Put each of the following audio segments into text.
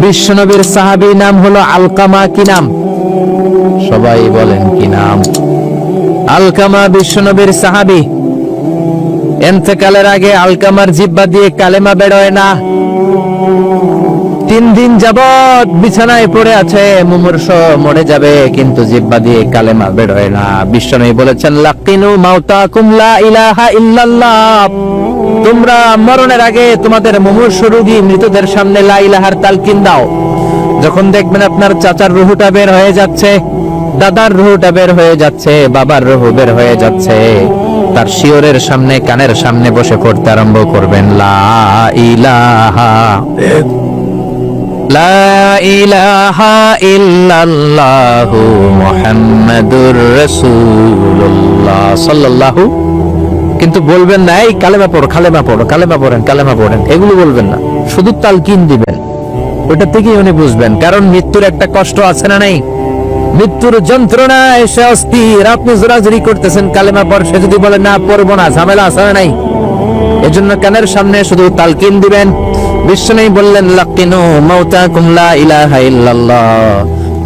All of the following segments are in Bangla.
বিশ্বনবীর সাহাবী নাম হলো আলকামা। কি নাম? সবাই বলেন কি নাম? আলকামা বিশ্বনবীর সাহাবী। ইন্তেকালের আগে আলকামার জিহ্বা দিয়ে কালেমা বের হয় না। 3 দিন যাবত বিছানায় পড়ে আছে, মুমূর্ষ, মরে যাবে, কিন্তু জিহ্বা দিয়ে কালেমা বের হয় না। বিশ্বনবী বলেছেন, লাকিনু মাউতাকুম লা ইলাহা ইল্লাল্লাহ। তোমরা মরণের আগে তোমাদের মুমূর্ষ রোগী মৃতদের সামনে লা ইলাহার তালকিন দাও। যখন দেখবেন আপনার চাচার রুহুটা বের হয়ে যাচ্ছে, দাদার রুহুটা বের হয়ে যাচ্ছে, বাবার রুহু বের হয়ে যাচ্ছে, তার শিয়রের সামনে, কানের সামনে বসে পড়তে আরম্ভ করবেন, লা ইলাহা লা ইলাহা ইল্লাল্লাহু মুহাম্মাদুর রাসূলুল্লাহ সাল্লাল্লাহু। কিন্তু বলবেন না এই কালেমা পড়ো, কালেমা পড়ো, কালেমা পড়েন, কালেমা পড়েন, এগুলো বলবেন না। শুধু তালকিন দিবেন, ওটা থেকেই উনি বুঝবেন। কারণ মৃত্যুর একটা কষ্ট আছে না নাই? মৃত্যুর যন্ত্রণায় সে অস্থির, আপনি জোরাজুরি করতেছেন কালেমা পড়, সে যদি বলে না পড়বো না, ঝামেলা আছে না নাই? এজন্য কানের সামনে শুধু তালকিন দিবেন। বিশ্বনবী বললেন, লাকিনু মাউতাকুম লা ইলাহা ইল্লাল্লাহ।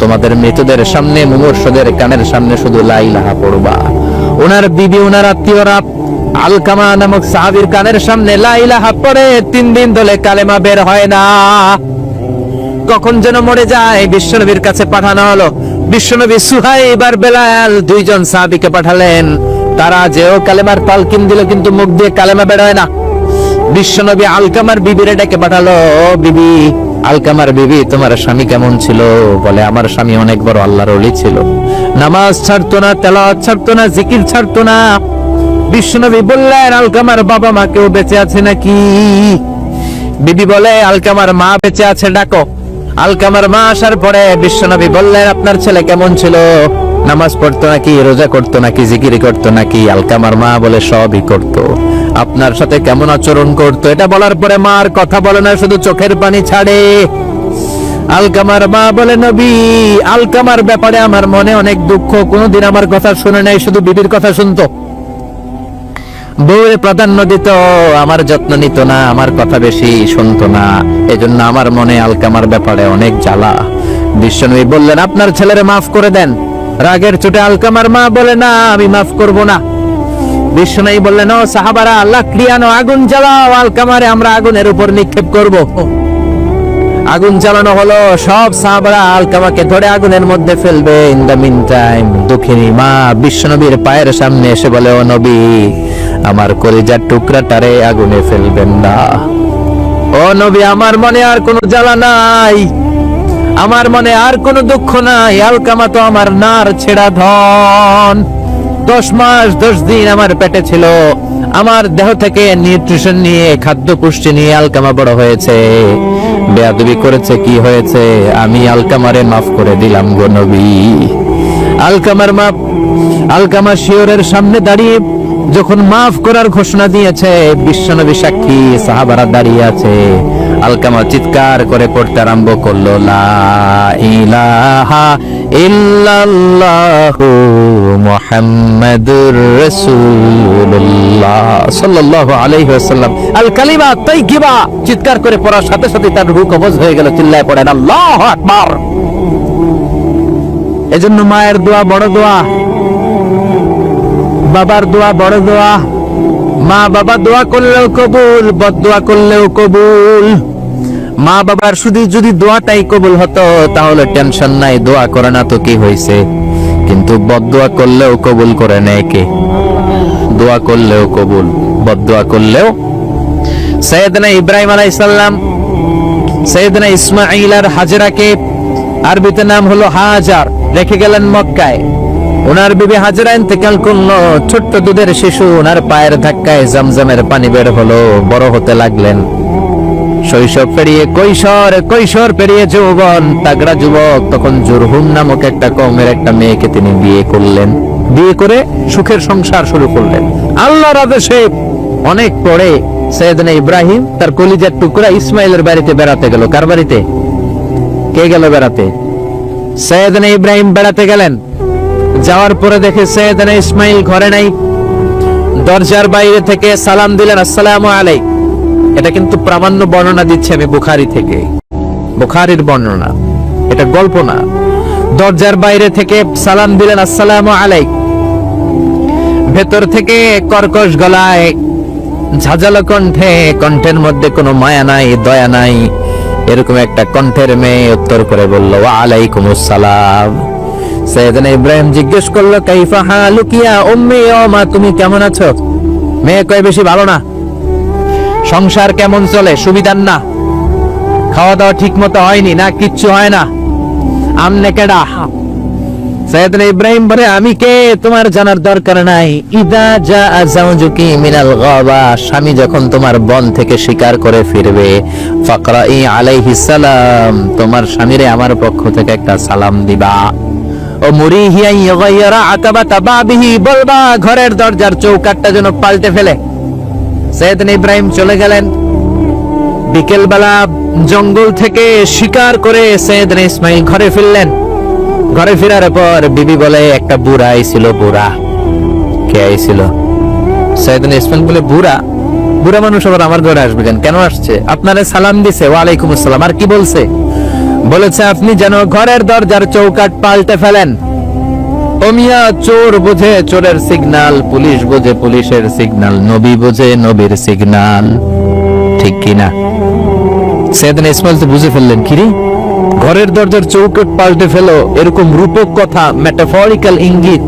তোমাদের মৃতদের সামনে, মুমূর্ষদের কানের সামনে শুধু লা ইলাহা পড়বা। ওনার বিবি, ওনার আত্মীয়রা আলকামা নামক সাহাবীর কানের সামনে লা ইলাহা পড়ে 3 দিন ধরে কালেমা বের হয় না। কখন যেন মরে যায়, বিশ্বনবীর কাছে পাঠানো হলো। বিশ্বনবী সুহাইব আর বেলাল 2 জন সাহাবীকে পাঠালেন। তারা যেও কালেমার তালকিন দিল, কিন্তু মুখ দিয়ে কালেমা বের হয় না। বিশ্বনবী আলকামার বিবিরে ডেকে পাঠালো, বিবি, আলকামার বিবি, তোমার স্বামী কেমন ছিল? বলে, আমার স্বামী অনেক বড় আল্লাহর ওলি ছিল, নামাজ ছাড়তো না, তেলাওয়াত ছাড়তো না, জিকির ছাড়তো না। বিশ্বনবী বললেন, আলকামার বাবা মা কেউ বেঁচে আছে নাকি? বিবি বলে, আলকামার মা বেঁচে আছে, ডাকো। আলকামার মা আসার পরে বিশ্বনবী বললেন, আপনার ছেলে কেমন ছিল? নামাজ পড়তো নাকি, রোজা করতো নাকি, জিকির করতো নাকি? আলকামার মা বলে, সবই করতো। আপনার সাথে কেমন আচরণ করতো? এটা বলার পরে মার কথা বলে না, শুধু চোখের পানি ছাড়ে। আলকামার মা বলে, নবী, আলকামার ব্যাপারে আমার মনে অনেক দুঃখ, কোনদিন আমার কথা শুনে নাই, শুধু বিবির কথা শুনতো, বউরে প্রাধান্য দিত, আমার যত্ন নিত না, আমার কথা বেশি শুনতো না, এজন্য আমার মনে আলকামার ব্যাপারে অনেক জ্বালা। বিশ্বনবী বললেন, আপনার ছেলেরে মাফ করে দেন। রাগের চোটে আলকামার মা বলে, না, আমি মাফ করব না। বিশ্বনবী বললেন, ও সাহাবারা, লাকড়ি আনো, আগুন জ্বালাও, আলকামারে আমরা আগুনের উপর নিক্ষেপ করব। আগুন জ্বালানো হলো, সব সাহাবারা আলকামাকে ধরে আগুনের মধ্যে ফেলবে। ইন দ্য মিন টাইম দুঃখিনী মা বিশ্বনবীর পায়ের সামনে এসে বলে, ও নবী, আমার কলিজার টুকরাটারে আগুনে ফেলবেন না। ও নবী, আমার মনে আর কোনো জ্বালা নাই, আমার মনে আর কোনো দুঃখ নাই। আলকামা তো আমার নার ছেড়া ধন। 10 মাস 10 দিন আমার পেটে ছিল, আমার দেহ থেকে নিউট্রিশন নিয়ে, খাদ্য পুষ্টি নিয়ে আলকামা বড় হয়েছে। বেয়াদবি করেছে, কি হয়েছে? আমি আলকামারে মাফ করে দিলাম গো নবী। আলকামার মা, আলকামা শিয়রের সামনে দাঁড়িয়ে যখন মাফ করার ঘোষণা দিয়েছে, বিশ্বনবী সাক্ষী, সাহাবারা দাঁড়িয়ে আছে। আলকামা চিৎকার করে পড়তে আরম্ভ করলো, লা ইলাহা ইল্লাল্লাহু মুহাম্মাদুর রাসূলুল্লাহ সাল্লাল্লাহু আলাইহি ওয়াসাল্লাম। আল কালিমা তাইয়্যিবা চিৎকার করে পড়ার সাথে সাথে তার রূহ কবজ হয়ে গেল। চিল্লায় পড়েন, আল্লাহু আকবার। এজন্য মায়ের দোয়া বড় দোয়া, বাবার দোয়া বড় দোয়া। মা বাবা দোয়া করলেও কবুল, বদদোয়া করলেও কবুল। মা বাবার শুধু যদি দোয়াটাই কবুল হতো তাহলে টেনশন নাই, দোয়া করে না তো কি হয়েছে। কিন্তু বদদোয়া করলেও কবুল করে নেয় কে? দোয়া করলেও কবুল, বদদোয়া করলেও। সাইয়েদনা ইব্রাহিম আলাইহিস সালাম সাইয়েদনা ইসমাঈল আর হাজরাকে, আরবিতে নাম হলো হাজার, রেখে গেলেন মক্কায়। ওনার বিবি হাজরা ইন্তেকাল করলো, ছোট্ট দুধের শিশু, ওনার পায়ের ধাক্কায় জমজমের পানি বের হলো, বড় হতে লাগলেন। শৈশব পেরিয়ে কৈশোর, কৈশোর পেরিয়ে যৌবন, তাগড়া যুবক। তখন জুরহুম নামক একটা কওমের একটা মেয়েকে তিনি বিয়ে করলেন। বিয়ে করে সুখের সংসার শুরু করলেন আল্লাহর আদেশে। অনেক পরে সাইয়েদনা ইব্রাহিম তার কলিজার টুকরা ইসমাইলের বাড়িতে বেড়াতে গেল। কার বাড়িতে? কে গেল বেড়াতে? সাইয়েদনা ইব্রাহিম বেড়াতে গেলেন। যাওয়ার পরে দেখে সাইয়েদনা ইসমাইল ঘরে নাই। দরজার বাইরে থেকে সালাম দিলেন, আসসালামু আলাইকুম। এটা কিন্তু প্রামাণ্য বর্ণনা দিচ্ছি আমি বুখারী থেকে। বুখারীর বর্ণনা, এটা গল্প না। দরজার বাইরে থেকে সালাম দিলেন, আসসালামু আলাইকুম। ভেতর থেকে কর্কশ গলায় ঝাঁঝালো কণ্ঠে, কণ্ঠের মধ্যে কোনো মায়া নাই, দয়া নাই, এরকম একটা কণ্ঠের মেয়ে উত্তর করে বলল, ওয়া আলাইকুমুস সালাম। সাইয়েদনা ইব্রাহিম জিজ্ঞেস করলো, কাইফা হালুকি ইয়া উম্মি, ও মা তুমি কেমন আছো? মেয়ে কয়, বেশি ভালো না। সংসার কেমন চলে? সুবিধার না? খাওয়া দাওয়া ঠিক মতো হয়নি না? কিচ্ছু হয় না? আমনে কেডা? সাইয়েদনা ইব্রাহিম বলে, আমি কে তোমার জানার দরকার নাই। ইদা জাআ যাওজুকি মিনাল গাবা, স্বামী যখন তোমার বন থেকে শিকার করে ফিরবে, ফাকরাই আলাইহিস সালাম, তোমার স্বামীরে আমার পক্ষ থেকে একটা সালাম দিবা। ও মুরিহিয়া ইয়াগায়রা আতাবাতা বাবিহি, বলবা ঘরের দরজার চৌকাঠটা যেন পাল্টে ফেলে। সাইয়েদনা ইব্রাহিম চলে গেলেন। বিকেল বেলা জঙ্গল থেকে শিকার করে সাইয়েদনা ইসমাইল ঘরে ফিরলেন। ঘরে ফেরার পর বিবি বলে, একটা বুড়া আইছিল। বুড়া কে আইছিল? সাইয়েদনা ইসমাইল বলে, বুড়া? বুড়া মানুষ আবার আমার ঘরে আসবে কেন? কেন আসছে? আপনারে সালাম দিছে, ওয়া আলাইকুম আসসালাম। আর কি বলছে? বলেছে আপনি যেন ঘরের দরজার চৌকাঠ পাল্টে ফেলেন। ও মিয়া, চোর বোঝে চোরের সিগন্যাল, পুলিশ বোঝে পুলিশের সিগন্যাল, নবী বোঝে নবীর সিগন্যাল, ঠিক কিনা? সাইয়েদনা ইসমাইল তো বুঝে ফেললেন, কিরে ঘরের দরজার চৌকাঠ পাল্টে ফেলো, এরকম রূপক কথা, মেটাফরিক্যাল ইঙ্গিত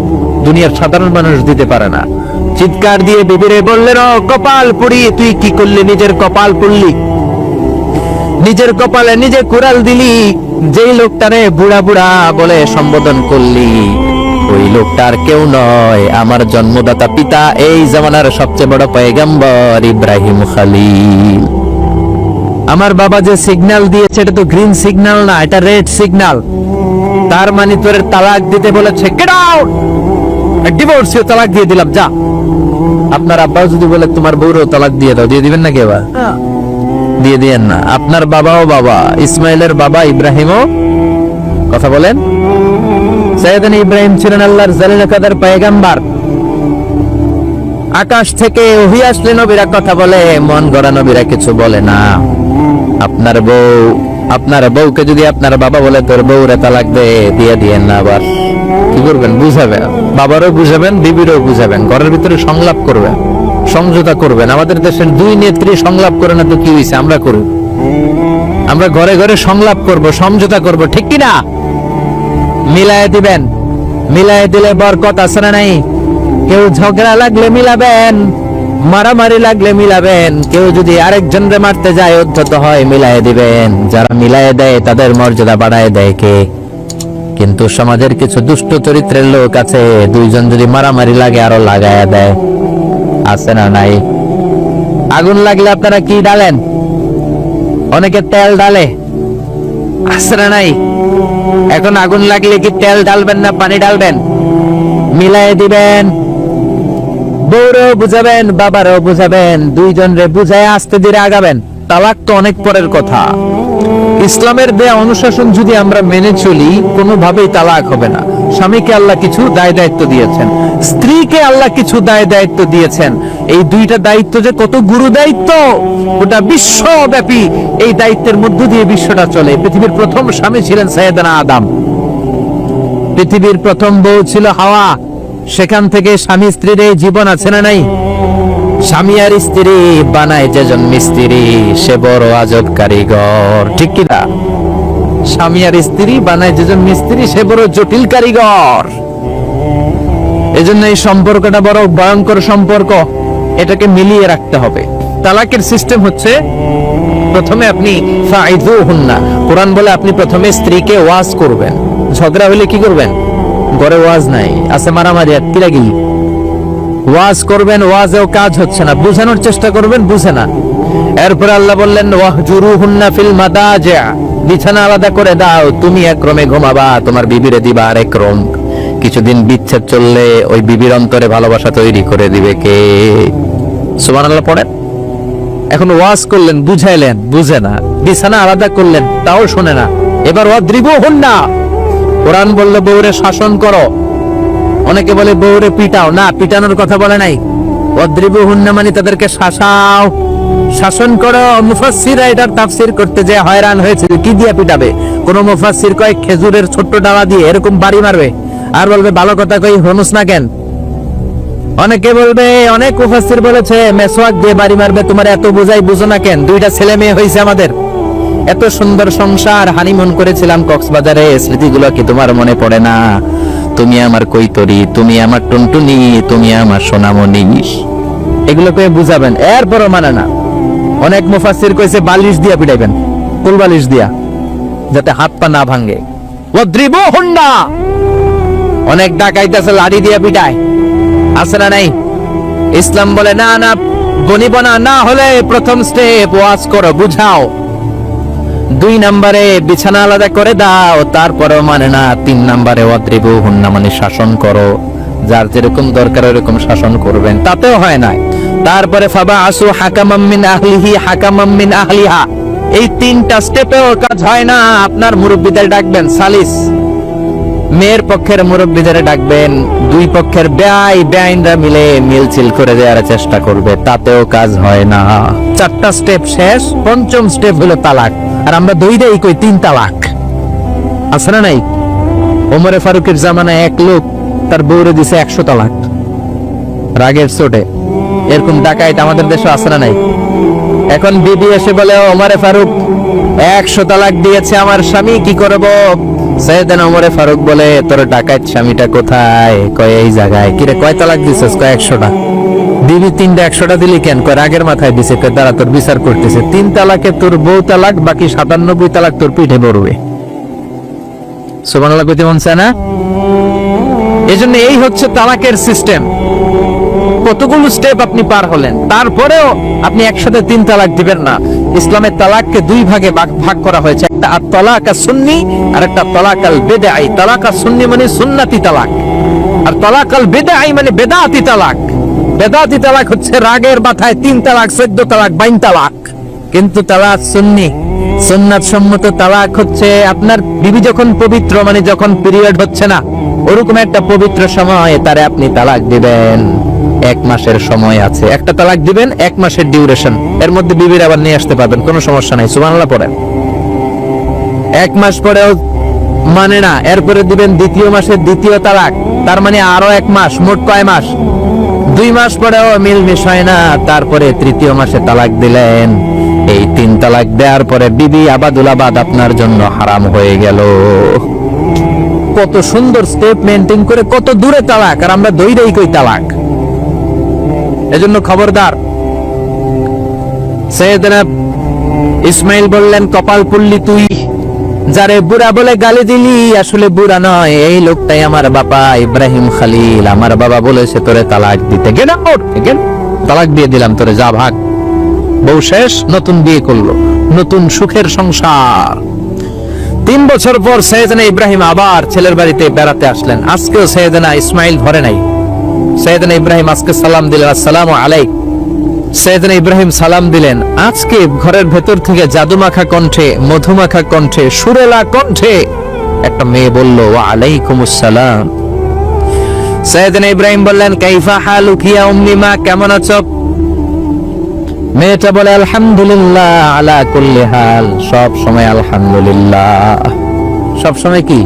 দুনিয়ার সাধারণ মানুষ দিতে পারে না। চিৎকার দিয়ে বিবিরে বললেন, ও কপাল পুড়ি, তুই কি করলি? নিজের কপাল পুড়লি, নিজের কপালে নিজে কুড়াল দিলি। যেই লোকটারে বুড়া বুড়া বলে সম্বোধন করলি, ওই লোকটার কেউ নয়, আমার জন্মদাতা পিতা, এই জামানার সবচেয়ে বড় পয়গম্বর ইব্রাহিম খলিল। আমার বাবা যে সিগন্যাল দিয়েছে, এটা তো গ্রিন সিগন্যাল না, এটা রেড সিগন্যাল। তার মানে তোর তালাক দিতে বলেছে, গেট আউট, ডিভোর্স, তালাক দিয়ে দিলাম, যা। আপনার আব্বাও যদি বলে তোমার বউরও তালাক দিয়ে দাও, দিয়ে দিবেন না? কেবা দিয়ে দিয়েন না। আপনার বাবাও বাবা, ইসমাইলের বাবা ইব্রাহিমও, কথা বলেন। সাইয়েদনা ইব্রাহিম ছিলেন আল্লাহর জালিল কাদের পয়গম্বর। আকাশ থেকে ওহী আসলে নবীরা কথা বলে, মন গড়া নবীরা কিছু বলে না। আপনার বউকে যদি আপনার বাবা বলে তোর বউরে তালাক দে, দিয়ে দিয়েন না। আবার কি করবেন? বুঝাবেন, বাবারও বুঝাবেন, বিবিরও বুঝাবেন, ঘরের ভিতরে সংলাপ করবেন, সমঝোতা করবেন। আমাদের দেশের দুই নেত্রী সংলাপ করে না তো কি হয়েছে? আমরা করব, আমরা ঘরে ঘরে সংলাপ করব, সমঝোতা করব, ঠিক কিনা? মিলায়ে দিবেন, মিলায়ে দিলে বরকত আছে না নাই? কেউ ঝগড়া লাগলে মিলাবেন, মারামারি লাগলে মিলাবেন, কেউ যদি আরেকজনকে মারতে যায়, উদ্ধত হয়, মিলায়ে দিবেন। যারা মিলায়ে দেয় তাদের মর্যাদা বাড়ায় দেয় কে? কিন্তু সমাজের কিছু দুষ্ট চরিত্রের লোক আছে, দুইজন যদি মারামারি লাগে আরো লাগায়া দেয়, আছে না নাই? আগুন লাগলে আপনারা কি ডালেন? অনেকে তেল ডালে, আছে না নাই? এখন আগুন লাগলে কি তেল ডালবেন না পানি ডালবেন? মিলায়ে দিবেন। বউরেও বুঝাবেন, বাবারও বুঝাবেন, দুইজন রে বুঝায় আস্তে ধীরে আগাবেন। তালাক তো অনেক পরের কথা। ইসলামের দেয়া অনুশাসন যদি আমরা মেনে চলি, কোনোভাবেই তালাক হবে না। স্বামীকে আল্লাহ কিছু দায় দায়িত্ব দিয়েছেন, স্ত্রীকে আল্লাহ কিছু দায় দায়িত্ব দিয়েছেন। এই দুইটা দায়িত্ব যে কত গুরু দায়িত্ব, ওটা বিশ্বব্যাপী। এই দায়িত্বের মধ্য দিয়ে বিশ্বটা চলে। পৃথিবীর প্রথম স্বামী ছিলেন সাইয়েদনা আদম, পৃথিবীর প্রথম বউ ছিল হাওয়া। সেখান থেকে স্বামী স্ত্রীর এই জীবন আছে না নাই? স্বামী আর স্ত্রী বানায় যেজন মিস্ত্রি, সে বড় আজব কারিগর, ঠিক কিনা? স্বামী আর স্ত্রী বানায় যেজন মিস্ত্রি, সে বড় জটিল কারিগর। এজন্য এই সম্পর্কটা বড় ভয়ঙ্কর সম্পর্ক, এটাকে মিলিয়ে রাখতে হবে। তালাকের সিস্টেম হচ্ছে, প্রথমে আপনি ফাইযুহুন্না, কোরআন বলে আপনি প্রথমে স্ত্রীকে ওয়াজ করবেন। ঝগড়া হলে কি করবেন? ঘরে ওয়াজ নাই, আছে মারামারি আর কিরাগিলি। ওয়াজ করবেন, ওয়াজেও কাজ হচ্ছে না, বুঝানোর চেষ্টা করবেন, বুঝে না। এরপর আল্লাহ বললেন, ওয়াহজুরুহুন্না ফিল মাদাজিআ, বিছানা আলাদা করে দাও, তুমি এক রুমে ঘুমাবা, তোমার বিবিরে দিবা আরেক রুম। কিছুদিন বিচ্ছেদ চললে ওই বিবির অন্তরে ভালোবাসা তৈরি করে দিবে কে? সুবহানাল্লাহ পড়েন। এখন ওয়াজ করলেন, বুঝাইলেন, বুঝে না। বিছানা আলাদা করলেন, তাও শোনে না। এবার ওয়াদ্রিবুহুন্না, কোরআন বলল বউরে শাসন করো। অনেকে বলে বউরে পিটাও, না, পিটানোর কথা বলে নাই। ওয়াদ্রিবুহুন্না মানে তাদেরকে শাসাও, শাসন করো। মুফাসসিররা এটার তাফসীর করতে যে হয়রান হয়েছে কি দিয়ে পিটাবে। কোন মুফাসসির কয় খেজুরের ছোট্ট ডালা দিয়ে এরকম বাড়ি মারবে, আর বলবে ভালো কথা কই হনুস না কেন। অনেকে বলবে, অনেক মুফাসসির বলেছে মেসওয়াক দিয়ে বাড়ি মারবে। তোমার এত বোঝাই বুঝো না কেন? দুইটা ছেলে মেয়ে হয়েছে আমাদের, এত সুন্দর সংসার, হানিমুন করেছিলাম কক্সবাজারে, স্মৃতিগুলো কি তোমার মনে পড়ে না? তুমি আমার কৈতরি, তুমি আমার টুনটুনি, তুমি আমার সোনামণি, এগুলো কয়ে বুঝাবেন, এরপরও মানে না। অনেক মুফাসসির কইছে বালিশ দিয়া পিটাইবেন, কুল বালিশ দিয়া, যাতে হাত পা না ভাঙে। ওয়াদ্রিবুহুন্না, অনেক ডাকাইত আছে লাঠি দিয়া পিটায়, আছে না নাই? ইসলাম বলে না না, বনিবনা না হলে প্রথম স্টেপ ওয়াজ করো, বুঝাও। 2 নম্বরে বিছানা আলাদা করে দাও, তারপরেও মানে না। 3 নম্বরে ওয়াদ্রিবুহুন্না মানে শাসন করো, যার যেরকম দরকার এরকম শাসন করবেন, তাতেও হয় না। তারপরে ফাবাআসু হাকামাম মিন আহলিহি হাকামাম মিন আহলিহা, এই 3টা স্টেপেও কাজ হয় না। আপনার মুরব্বিদের ডাকবেন, সালিস, মেয়ের পক্ষের মুরব্বিদের ডাকবেন, 2 পক্ষের বেআইনরা মিলে মিলছিল করে দেওয়ার চেষ্টা করবে, তাতেও কাজ হয় না। 4টা স্টেপ শেষ, 5ম স্টেপ হলো তালাক। আর আমরা দইটাই কই 3 তালাক, আছে না নাই? ওমরে ফারুকের জামানায় এক লোক তার বউরে দিছে 100 তালাক, রাগের চোটে। এরকম ডাকাইত আমাদের দেশে আছে না নাই? এখন বিবি এসে বলে, ওমরে ফারুক 100 তালাক দিয়েছে আমার স্বামী, কি করব? সাইয়েদনা ওমরে ফারুক বলে, তোর ডাকাইত স্বামীটা কোথায়? কয় এই জায়গায়। কিরে কয় তালাক দিছিস? কয় 100টা। বিবি 3টা 100টা দিলি কেন? কয় রাগের মাথায় দিছে। কয় দাঁড়া, তোর বিচার করতেছে। 3 তালাকে তোর বউ তালাক, বাকি 97 তালাক তোর পিঠে পড়বে। সুবহানাল্লাহ কইতে মন চায় না? এজন্য এই হচ্ছে তালাকের সিস্টেম। কতগুলো স্টেপ আপনি পার হলেন, তারপরেও আপনি একসাথে 3 তালাক দিবেন না। ইসলামের তালাককে 2 ভাগে ভাগ করা হয়েছে, একটা আত-তালাক আস-সুন্নি আর একটা তালাক আল-বিদআই। তালাক আস-সুন্নি মানে সুন্নতি তালাক, আর তালাক আল-বিদআই মানে বেদাতি তালাক। বেদাতি তালাক হচ্ছে রাগের মাথায় 3 তালাক, 14 তালাক, 22 তালাক। কিন্তু তালাক সুন্নি, সুন্নাত সম্মত তালাক হচ্ছে আপনার বিবি যখন পবিত্র, মানে যখন পিরিয়ড হচ্ছে না, ওরকম একটা পবিত্র সময়ে তারে আপনি তালাক দিবেন। 1 মাসের সময় আছে, একটা তালাক দিবেন, 1 মাসের ডিউরেশন, এর মধ্যে বিবির আবার নিয়ে আসতে পারবেন, কোনো সমস্যা নাই। সুবহানাল্লাহ পড়েন। 1 মাস পরেও মানে না, এরপরে দিবেন 2য় মাসের 2য় তালাক, তার মানে আরো 1 মাস, মোট কয় মাস? 2 মাস পরেও মিলমিশ হয় না, তারপরে 3য় মাসে তালাক দিলেন। এই 3 তালাক দেওয়ার পরে বিবি আবাদুল আবাদ আপনার জন্য হারাম হয়ে গেল। কত সুন্দর স্টেপ মেইনটেইন করে কত দূরে তালাক, আর আমরা দইরেই কই তালাক। এজন্য খবরদার। সাইয়েদনা ইসমাইল বললেন, কপাল পুল্লি তুই, যারে বুড়া বলে গালি দিলি আসলে বুড়া নয়, এই লোকটাই আমার বাবা ইব্রাহিম খলিল। আমার বাবা বলেছে তোরে তালাক দিতে, গেট আউট, তালাক দিয়ে দিলাম তোরে, যা ভাগ। বউ শেষ, নতুন বিয়ে করলো, নতুন সুখের সংসার। 3 বছর পর সাইয়েদনা ইব্রাহিম আবার ছেলের বাড়িতে বেড়াতে আসলেন। আজকেও সাইয়েদনা ইসমাইল ঘরে নাই। সাইয়েদনা ইব্রাহিম আজকে সালাম দিলেন, আসসালামু আলাইকুম। সাইয়েদনা ইব্রাহিম সালাম দিলেন। আজকে ঘরের ভেতর থেকে জাদুমাখা কণ্ঠে, মধুমাখা কণ্ঠে, সুরেলা কণ্ঠে একটা মেয়ে বলল, ওয়া আলাইকুমুস সালাম। সাইয়েদনা ইব্রাহিম বললেন, কাইফা হালুকি ইয়া উম্মি, মা কেমন আছো? মেয়েটা বলে, আলহামদুলিল্লাহ আলা কুল্লি হাল, সব সময় আলহামদুলিল্লাহ। সব সময় কি?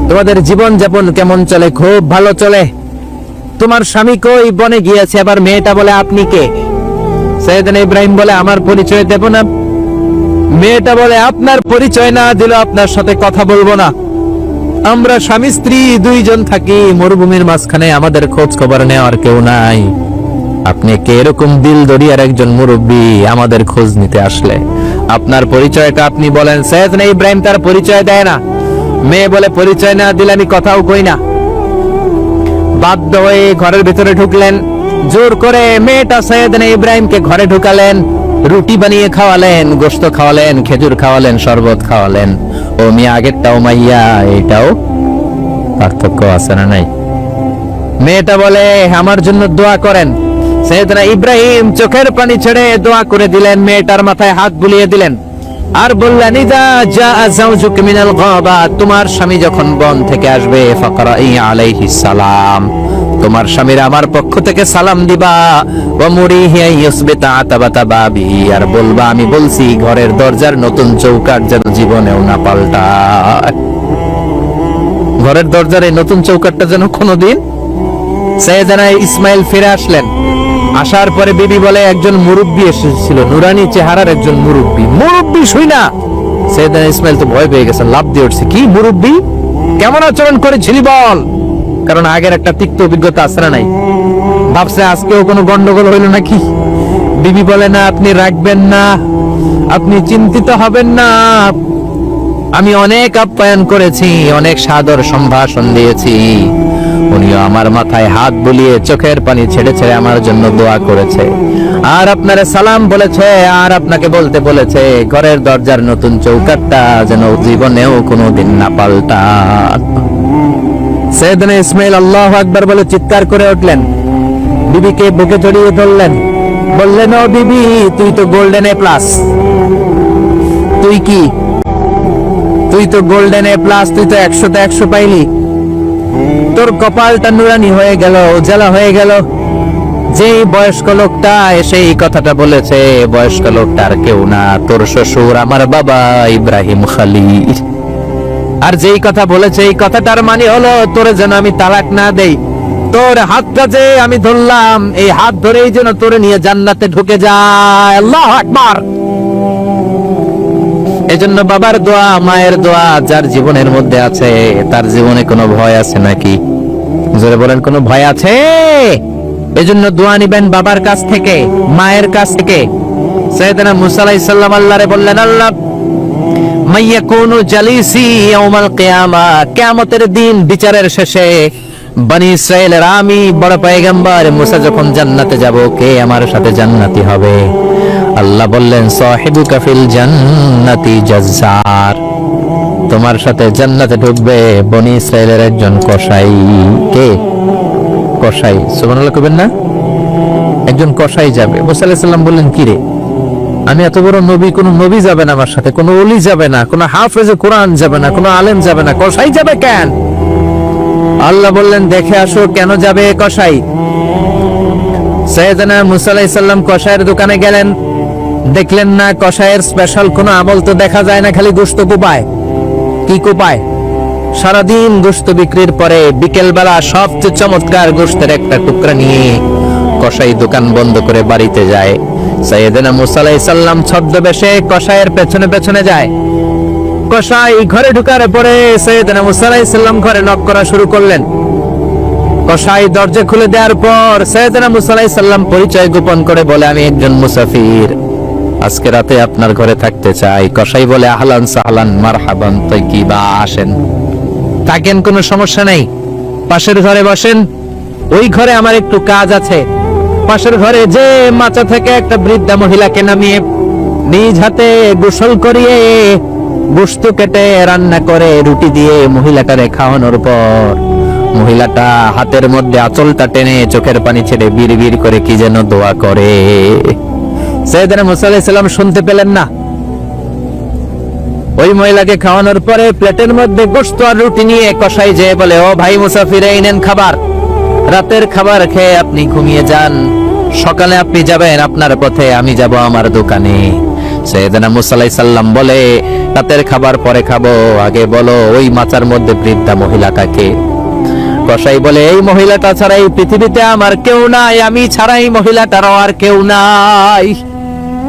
তোমাদের জীবন যাপন কেমন চলে? খুব ভালো চলে। তোমার স্বামী কই? বনে গিয়েছে। আবার মেয়েটা বলে, আপনি কে? সাইয়েদনা ইব্রাহিম বলে, আমার পরিচয় দেব না। মেয়েটা বলে, আপনার পরিচয় না দিলে আপনার সাথে কথা বলবো না। আমরা স্বামী স্ত্রী 2 জন থাকি মরুভূমির মাঝখানে, আমাদের খোঁজ খবর নেওয়ার কেউ নাই। আপনি কে এরকম দিল দরিয়ার একজন মুরব্বী, আমাদের খোঁজ নিতে আসলে আপনার পরিচয়টা আপনি বলেন। সাইয়েদনা ইব্রাহিম তার পরিচয় দেয় না। মেয়ে বলে, পরিচয় না দিলে আমি কথাও কই না। বাধ্য হয়ে ঘরের ভিতরে ঢুকলেন। জোর করে মেয়েটা সাইয়েদনা ইব্রাহিমকে ঘরে ঢুকালেন, রুটি বানিয়ে খাওয়ালেন, গোশত খাওয়ালেন, খেজুর খাওয়ালেন, শরবত খাওয়ালেন। ও মিয়া, আগেরটাও মাইয়া, এটাও পার্থক্য আছে না নাই? মেয়েটা বলে, আমার জন্য দোয়া করেন। সাইয়েদনা ইব্রাহিম চোখের পানি ছেড়ে দোয়া করে দিলেন, মেয়েটার মাথায় হাত বুলিয়ে দিলেন, আর বললেন, ইদা জাআ যাওজুকা মিনাল গাবা, তোমার স্বামী যখন বন থেকে আসবে, ফাকরাই আলাইহিস সালাম, তোমার স্বামীর আমার পক্ষ থেকে সালাম দিবা, ওয়া মুরিহি ইউসবিতা আতাবাতা বাবি, আর বলবা আমি বলছি ঘরের দরজার নতুন চৌকাঠ যেন জীবনেও না পাল্টায়। ঘরের দরজার এই নতুন চৌকাঠটা যেন কোনোদিন। সাইয়েদনা ইসমাইল ফিরে আসলেন। আসার পরে বিবি বলে একজন মুরব্বী এসেছিল, নুরানি চেহারার একজন মুরব্বী শুই না। সাইয়েদনা ইসমাইল তো ভয় পেয়ে গেছেন, লাফ দিয়ে উঠছে, কি মুরব্বী, কেমন আচরণ করেছিলি বল। কারণ আগের একটা তিক্ত অভিজ্ঞতা আছে না নাই, ভাবছে আজকেও কোনো গন্ডগোল হইল নাকি। বিবি বলে না, আপনি রাখবেন না, আপনি চিন্তিত হবেন না, আমি অনেক আপ্যায়ন করেছি, অনেক সাদর সম্ভাষণ দিয়েছি, উনিও আমার মাথায় হাত বুলিয়ে চোখের পানি ছেড়ে ছেড়ে আমার জন্য দোয়া করেছে, আর আপনারে সালাম বলেছে, আর আপনাকে বলতে বলেছে ঘরের দরজার নতুন চৌকাঠটা যেন জীবনেও কোনোদিন না পাল্টায়। সাইয়েদনা ইসমাইল আল্লাহু আকবার বলে চিৎকার করে উঠলেন, বিবিকে বুকে জড়িয়ে ধরলেন, বললেন ও বিবি, তুই তো গোল্ডেন এ প্লাস, তুই কি, তুই তো গোল্ডেন এ প্লাস, তুই তো 100তে 100 পাইলি, তোর কপালটা নুরানি হয়ে গেল, উজালা হয়ে গেল। যেই বয়স্ক লোকটা এসে এই কথাটা বলেছে, বয়স্ক লোকটা আর কেউ না, তোর শ্বশুর আমার বাবা ইব্রাহিম খলিল। আর যেই কথা বলেছে এই কথাটার মানে হলো তোরে যেন আমি তালাক না দেই, তোর হাতটা যে আমি ধরলাম, এই হাত ধরেই যেন তোরে নিয়ে জান্নাতে ঢুকে যায়। আল্লাহু আকবার। এজন্য বাবার দোয়া, মায়ের দোয়া যার জীবনের মধ্যে আছে, তার জীবনে কোনো ভয় আছে নাকি? জোরে বলেন, কোনো ভয় আছে? এজন্য দোয়া নিবেন বাবার কাছ থেকে, মায়ের কাছ থেকে। সাইয়েদনা মুসা আলাইহিস সালাম আল্লাহরে বললেন, আল্লাহ মাইয়াকুনু জালিসি ইয়াউমাল কিয়ামা, কিয়ামতের দিন বিচারের শেষে বনি ইসরাইলের আমি বড় পয়গম্বর মুসা যখন জান্নাতে যাব, কে আমার সাথে জান্নাতি হবে? আল্লাহ বললেন, সাহিবুকা ফিল জান্নাতি জাজ্জার, তোমার সাথে জান্নাতে ঢুকবে বনি ইসরাইলের একজন কসাই। কে? কসাই। সুবহানাল্লাহ কইবেন না? একজন কসাই যাবে। মুসা আলাইহিস সালাম বললেন, কি রে, আমি এত বড় নবী, কোন নবী যাবে না আমার সাথে, কোন ওলি যাবে না, কোন হাফেজে কোরআন যাবে না, কোন আলেম যাবে না, কসাই যাবে কেন? আল্লাহ বললেন, দেখে আসো কেন যাবে কসাই। সাইয়েদনা মুসা আলাইহিস সালাম কসাইয়ের দোকানে গেলেন, দেখলেন না কসাইয়ের স্পেশাল কোনো আমল তো দেখা যায় না, খালি গোশত কোপায়। কি কোপায়? সারাদিন গোশত বিক্রির পরে বিকেল বেলা সবচেয়ে চমৎকার গোশতের একটা টুকরা নিয়ে কসাই দোকান বন্ধ করে বাড়িতে যায়। সাইয়েদনা মুসা আলাইহিস সালাম ছদ্মবেশে কসাইয়ের পেছনে পেছনে যায়। কসাই ঘরে ঢুকার পরে সাইয়েদনা মুসা আলাইহিস সালাম ঘরে নক করা শুরু করলেন। কসাই দরজা খুলে দেওয়ার পর সাইয়েদনা মুসা আলাইহিস সালাম পরিচয় গোপন করে বলে, আমি একজন মুসাফির, আজকে রাতে আপনার ঘরে থাকতে চাই। কসাই বলে, আহলান সাহলান মারহাবান তাইয়িবা, আসেন, থাকেন, কোনো সমস্যা নেই, পাশের ঘরে বসেন, ওই ঘরে আমার একটু কাজ আছে। পাশের ঘরে যে মাচা থেকে একটা বৃদ্ধা মহিলাকে নামিয়ে নিজ হাতে গোসল করিয়ে গোশত কেটে রান্না করে রুটি দিয়ে মহিলাটারে খাওয়ানোর পর মহিলাটা হাতের মধ্যে আঁচলটা টেনে চোখের পানি ছেড়ে বিড়বিড় করে কি যেন দোয়া করে। সাইয়েদনা মুসা আলাইহিস সালাম শুনতে পেলেন না। ওই মহিলাকে খাওয়ানোর পরে প্লেটের মধ্যে গোশত আর রুটি নিয়ে কসাই যে বলে, ও ভাই মুসাফির, এই নেন খাবার, রাতের খাবার খেয়ে আপনি ঘুমিয়ে যান, সকালে আপনি যাবেন আপনার পথে, আমি যাব আমার দোকানে। সাইয়েদনা মুসা আলাইহিস সালাম বলে, রাতের খাবার পরে খাবো, আগে বলো ওই মাচার মধ্যে বৃদ্ধা মহিলাটাকে। কসাই বলে, এই মহিলাটা ছাড়া এই পৃথিবীতে আমার কেউ নাই, আমি ছাড়া এই মহিলাটারও আর কেউ নাই।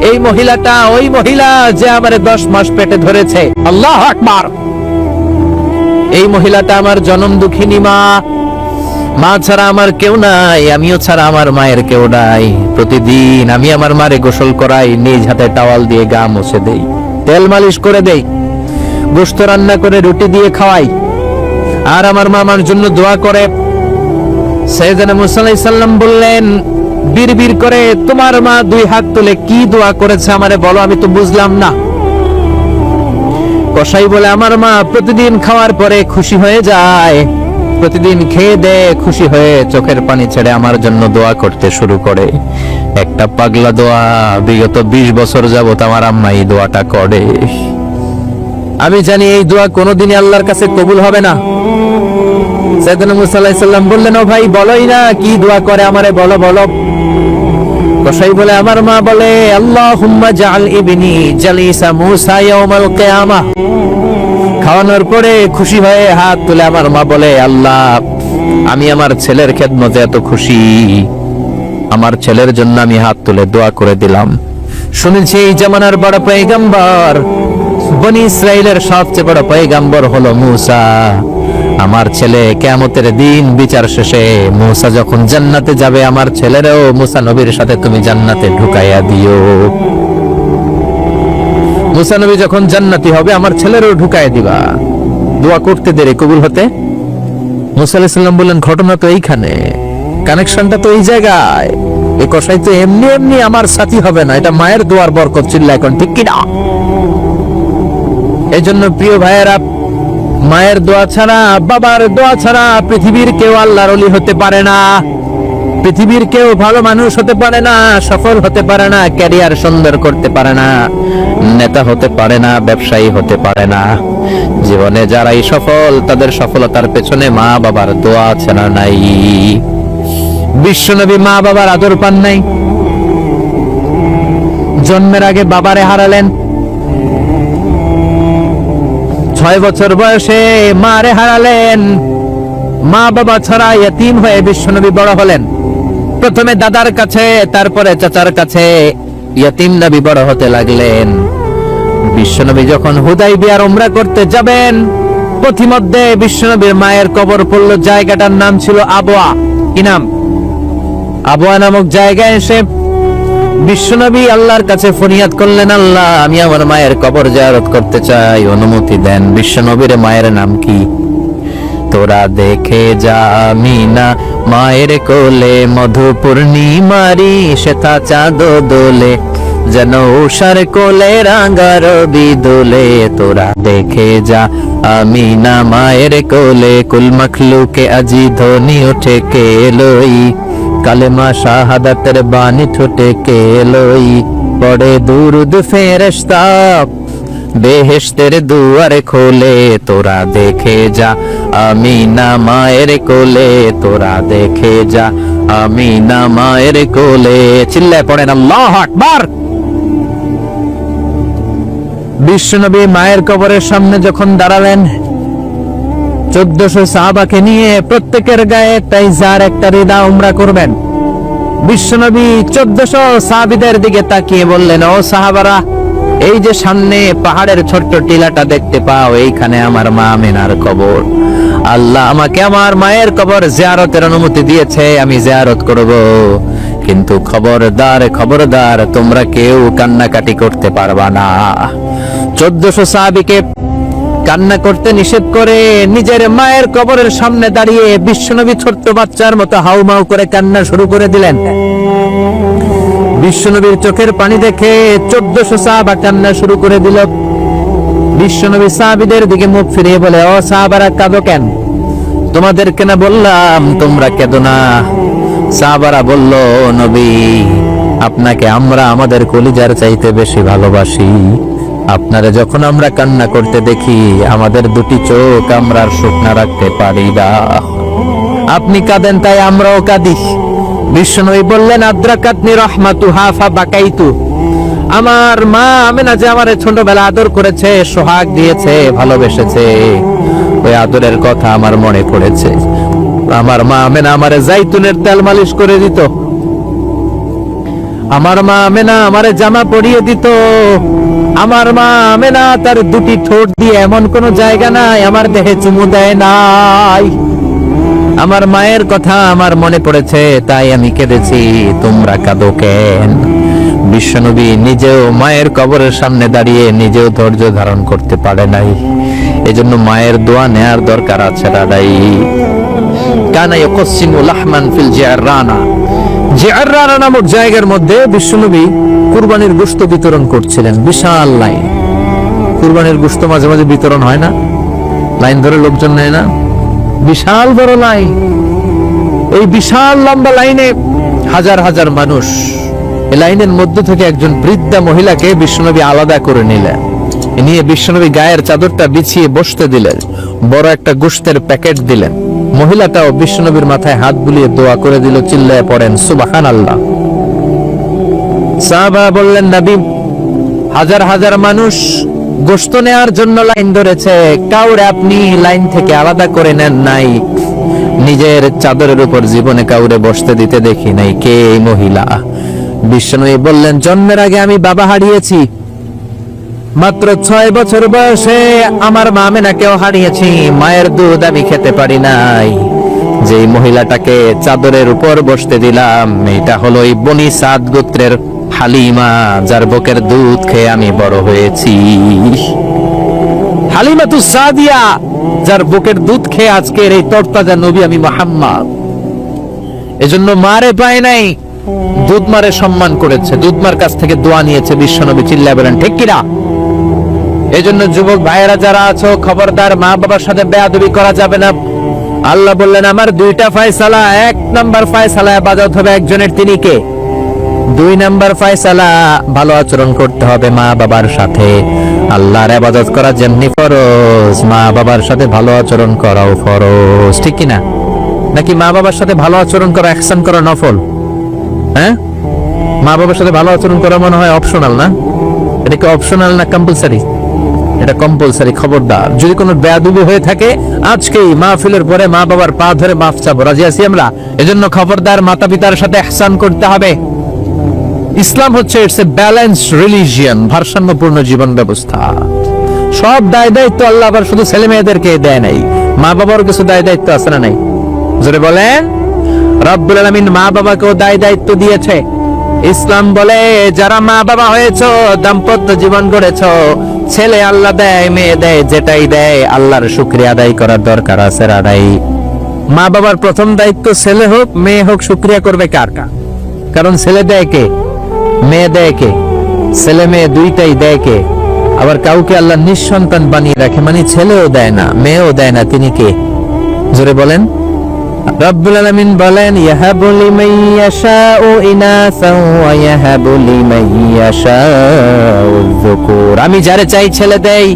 এই মহিলাটা ওই মহিলা যে আমার 10 মাস পেটে ধরেছে। আল্লাহু আকবার। এই মহিলাটা আমার জনম দুঃখিনী মা, মা ছাড়া আমার কেউ নাই, আমিও ছাড়া আমার মায়ের কেউ নাই। প্রতিদিন আমি আমার মারে গোসল করাই, নিজ হাতে টাওয়াল দিয়ে গা মুছে দেই, তেল মালিশ করে দেই, গোশত রান্না করে রুটি দিয়ে খাওয়াই, আর আমার মা আমার জন্য দোয়া করে। সাইয়েদনা মুসা আলাইহিস সালাম বললেন, বিড়বিড় করে তোমার মা 2 হাত তুলে কি দোয়া করেছে আমারে বলো, আমি তো বুঝলাম না। কসাই বলে, আমার মা প্রতিদিন খাওয়ার পরে খুশি হয়ে যায়, প্রতিদিন খেয়ে দে খুশি হয়ে চোখের পানি ছেড়ে আমার জন্য দোয়া করতে শুরু করে। একটা পাগলা দোয়া, বিগত 20 বছর যাবত আমার আম্মা এই দোয়াটা করে। আমি জানি এই দোয়া কোনোদিনই আল্লাহর কাছে কবুল হবে না। সাইয়েদনা মুসা আলাইহিস সালাম বললেন, ও ভাই বলোই না কি দোয়া করে আমারে বলো বলো। কসাই বলে, আমার মা বলে, আল্লাহুম্মা জাআল ইবনি জালিসা মুসা ইয়াউমাল কিয়ামাহ। খাওয়ানোর পরে খুশি হয়ে হাত তুলে আমার মা বলে, আল্লাহ আমি আমার ছেলের খেদমতে এত খুশি, আমার ছেলের জন্য আমি হাত তুলে দোয়া করে দিলাম। শুনেছি এই জামানার বড় পয়গম্বর, বনি ইসরাইলের সবচেয়ে বড় পয়গম্বর হলো মুসা। আমার ছেলে কিয়ামতের দিন বিচার শেষে মুসা যখন জান্নাতে যাবে, আমার ছেলেরও মুসা নবীর সাথে তুমি জান্নাতে ঢুকাইয়া দিও। মুসা নবী যখন জান্নাতি হবে, আমার ছেলেরও ঢুকাইয়া দিবা। দোয়া করতে দেরি কবুল হতে। মুসা আলাইহিস সালাম বললেন, ঘটনা তো এইখানে, কানেকশনটা তো এই জায়গায়। এই কসাই তো এমনি এমনি আমার সাথী হবে না, এটা মায়ের দোয়ার বরকত ছিল এখন, ঠিক কি না? এই জন্য প্রিয় ভাইয়েরা, মায়ের দোয়া ছাড়া, বাবার দোয়া ছাড়া পৃথিবীর কেউ আল্লাহর ওলি হতে পারে না, পৃথিবীর কেউ ভালো মানুষ হতে পারে না, সফল হতে পারে না, ক্যারিয়ার সুন্দর করতে পারে না, নেতা হতে পারে না, ব্যবসায়ী হতে পারে না। জীবনে যারাই সফল, তাদের সফলতার পেছনে মা বাবার দোয়া আছে না নাই? বিশ্বনবী মা বাবার আদর পান নাই, জন্মের আগে বাবারে হারালেন, 6 বছর বয়সে মারে হারালেন। মা বাবা ছাড়া ইয়তীম হয়ে বিশ্বনবী বড় হলেন। প্রথমে দাদার কাছে, তারপরে চাচার কাছে ইয়তীম নবী বড় হতে লাগলেন। বিশ্বনবী যখন হুদাইবিয়ার উমরা করতে যাবেন, পথিমধ্যে বিশ্বনবীর মায়ের কবর পড়ল। জায়গাটার নাম ছিল আবওয়া। কি নাম? আবওয়া নামক জায়গায় এসে বিশ্বনবী আল্লাহর কাছে ফরিয়াদ করলেন, আল্লাহ আমি আমার মায়ের কবর জিয়ারত করতে চাই, অনুমতি দেন। বিশ্বনবীর মায়ের নাম কি? তোরা দেখে যা আমিনা মায়ের কোলে, মধু পূর্ণিমারি শ্বেতা চাঁদ দোলে, যেন উষার কোলে রাঙা রবি দোলে। তোরা দেখে যা আমিনা মায়ের কোলে, কুল মখলুকে আজি ধ্বনি ওঠে কে লই, কালেমা শাহাদাতের বাণী ঠোঁটে কে লই, পড়ে দুরুদ ফেরেশতা বেহেশতের দুয়ারে খোলে। তোরা দেখে যা আমিনা মায়ের কোলে, তোরা দেখে যা আমিনা মায়ের কোলে। চিল্লায় পড়েন আল্লাহু আকবার। বিশ্বনবী মায়ের কবরের সামনে যখন দাঁড়ালেন, 1400 সাহাবাকে নিয়ে প্রত্যেকের গায়ে একটা ইজার, একটা রিদা উমরা করবেন। বিশ্বনবী 1400 সাহাবীদের দিকে তাকিয়ে বললেন, ও সাহাবারা, এই যে সামনে পাহাড়ের ছোট্ট টিলাটা দেখতে পাও, এইখানে আমার মা আমিনার কবর। আল্লাহ আমাকে আমার মায়ের কবর জিয়ারতের অনুমতি দিয়েছে, আমি জিয়ারত করব। কিন্তু খবরদার খবরদার, তোমরা কেউ কান্নাকাটি করতে পারবা না। 1400 সাহাবীকে কান্না করতে নিষেধ করে নিজের মায়ের কবরের সামনে দাঁড়িয়ে বিশ্বনবী ছোট্ট বাচ্চার মতো হাউমাউ করে কান্না শুরু করে দিলেন। বিশ্বনবীর চোখের পানি দেখে 1400 সাহাবা কান্না শুরু করে দিল। বিশ্বনবী সাহাবীদের দিকে মুখ ফিরিয়ে বলে, ও সাহাবারা কাঁদো কেন? তোমাদেরকে না বললাম তোমরা কেঁদো না? সাহাবারা বলল, নবী আপনাকে আমরা আমাদের কলিজার চাইতে বেশি ভালোবাসি। আপনারা যখন আমরা কান্না করতে দেখি, আমাদের দুটি চোখ আমরা আর শুকনা রাখতে পারি না। আপনি কাঁদেন তাই আমরাও কাঁদি। বিশ্বনবী বললেন, আদ্রাকাতনি রাহমাতুহা ফাবাকাইতু। আমার মা আমিনা যে আমারে ছোটবেলা আদর করেছে, সোহাগ দিয়েছে, ভালোবেসেছে, ওই আদরের কথা আমার মনে পড়েছে। আমার মা আমিনা আমারে জাইতুনের তেল মালিশ করে দিত, আমার মা আমিনা আমারে জামা পরিয়ে দিত, আমার মা আমিনা তার দুটি ঠোঁট দিয়ে এমন কোন জায়গা নাই আমার দেহে চুমু দেয় নাই। আমার মায়ের কথা আমার মনে পড়েছে, তাই আমি কেঁদেছি, তোমরা কাঁদো কেন? বিশ্বনবী নিজেও মায়ের কবরের সামনে দাঁড়িয়ে নিজেও ধৈর্য ধারণ করতে পারে নাই। এজন্য মায়ের দোয়া নেয়ার দরকার আছে দাদাই। কানা ইয়াকসিমু লাহমান ফিল জিআররানা। জিআররানা নামক জায়গার মধ্যে বিশ্বনবী কুরবানির গোশত বিতরণ করছিলেন। বিশাল লাইন, কুরবানির গোশত মাঝে মাঝে বিতরণ হয় না, লাইন ধরে লোকজন নেয় না, বিশাল বড় লাইন। এই বিশাল লম্বা লাইনে হাজার হাজার মানুষ। এই লাইনের মধ্য থেকে একজন বৃদ্ধা মহিলাকে বিশ্বনবী আলাদা করে নিলেন, নিয়ে বিশ্বনবী গায়ের চাদরটা বিছিয়ে বসতে দিলেন, বড় একটা গোশতের প্যাকেট দিলেন, মহিলাটাও বিশ্বনবীর মাথায় হাত বুলিয়ে দোয়া করে দিল, চিল্লায় পড়েন সুবহানাল্লাহ। সাহাবা বললেন, নবী, হাজার হাজার মানুষ গোশত নেওয়ার জন্য লাইন ধরেছে, কাউরে আপনি লাইন থেকে আলাদা করে নেন নাই, নিজের চাদরের উপর জীবনে কাউরে বসতে দিতে দেখি নাই, কে এই মহিলা? বিশ্বনবী বললেন, জন্মের আগে আমি বাবা হারিয়েছি, মাত্র 6 বছর বয়সে আমার মা আমেনাকেও হারিয়েছি, মায়ের দুধ আমি খেতে পারি নাই, যে মহিলাটাকে চাদরের উপর বসতে দিলাম এটা হলো এই বনি সাদ গোত্রের হালিমা, যার বুকের দুধ খেয়ে আমি বড় হয়েছি। হালিমাতুস সাদিয়া, যার বুকের দুধ খেয়ে আজকের এই তরতাজা নবী আমি মুহাম্মদ। এজন্য মারে পায় নাই, দুধ মারে সম্মান করেছে, দুধ মার কাছ থেকে দোয়া নিয়েছে বিশ্বনবী, চিল্লায় বলেন ঠিক কিনা? এজন্য যুবক ভাইয়েরা যারা আছো, খবরদার, মা বাবার সাথে বেয়াদবি করা যাবে না। আল্লাহ বললেন, আমার 2টা ফয়সালা, 1 নাম্বার ফয়সালা ইবাদত হবে একজনের, তিনি কে? 2 নাম্বার ফয়সালা, ভালো আচরণ করতে হবে মা বাবার সাথে। আল্লাহর ইবাদত করা যেমনি ফরজ, মা বাবার সাথে ভালো আচরণ করাও ফরজ, ঠিক কিনা? নাকি মা বাবার সাথে ভালো আচরণ করা, ইহসান করা নফল? হ্যাঁ, মা বাবার সাথে ভালো আচরণ করা মনে হয় অপশনাল না? এটা কি অপশনাল না কম্পালসারি? এটা কম্পালসারি। খবরদার, যদি কোনো বেয়াদবি হয়ে থাকে আজকেই মাহফিলের পরে মা বাবার পা ধরে মাফ চাবো, রাজি আছি আমরা? এজন্য খবরদার, মাতা পিতার সাথে ইহসান করতে হবে। ইসলাম হচ্ছে ইটস এ ব্যালেন্সড রিলিজিয়ন, ভারসাম্যপূর্ণ জীবন ব্যবস্থা। সব দায় দায়িত্ব আল্লাহ আবার শুধু ছেলে মেয়েদেরকে দেয় নাই, মা বাবার কিছু দায় দায়িত্ব আছে না নাই? জোরে বলেন। রব্বুল আলামিন মা বাবাকেও দায় দায়িত্ব দিয়েছে। ইসলাম বলে, যারা মা বাবা হয়েছো, দাম্পত্য জীবন গড়েছো, ছেলে আল্লাহ দেয়, মেয়ে দেয়, যেটাই দেয় আল্লাহর শুকরিয়া আদায় করার দরকার আছে আদায়। মা বাবার প্রথম দায়িত্ব, ছেলে হোক মেয়ে হোক, শুকরিয়া করবে কার? কারণ ছেলে দেয় কে, মেয়ে দেয় কে? ছেলে মেয়ে দুইটাই দেয় কে? আবার কাউকে আল্লাহ নিঃসন্তান বানিয়ে রাখে, মানে ছেলেও দেয় না মেয়েও দেয় না, তিনি কে? জোরে বলেন। রব্বুল আলামিন বলেন, ইয়াহাবু লিমান ইয়াশাউ ইনাসাও ওয়া ইয়াহাবু লিমান ইয়াশাউ যুকুর। আমি যারে চাই ছেলে দেই,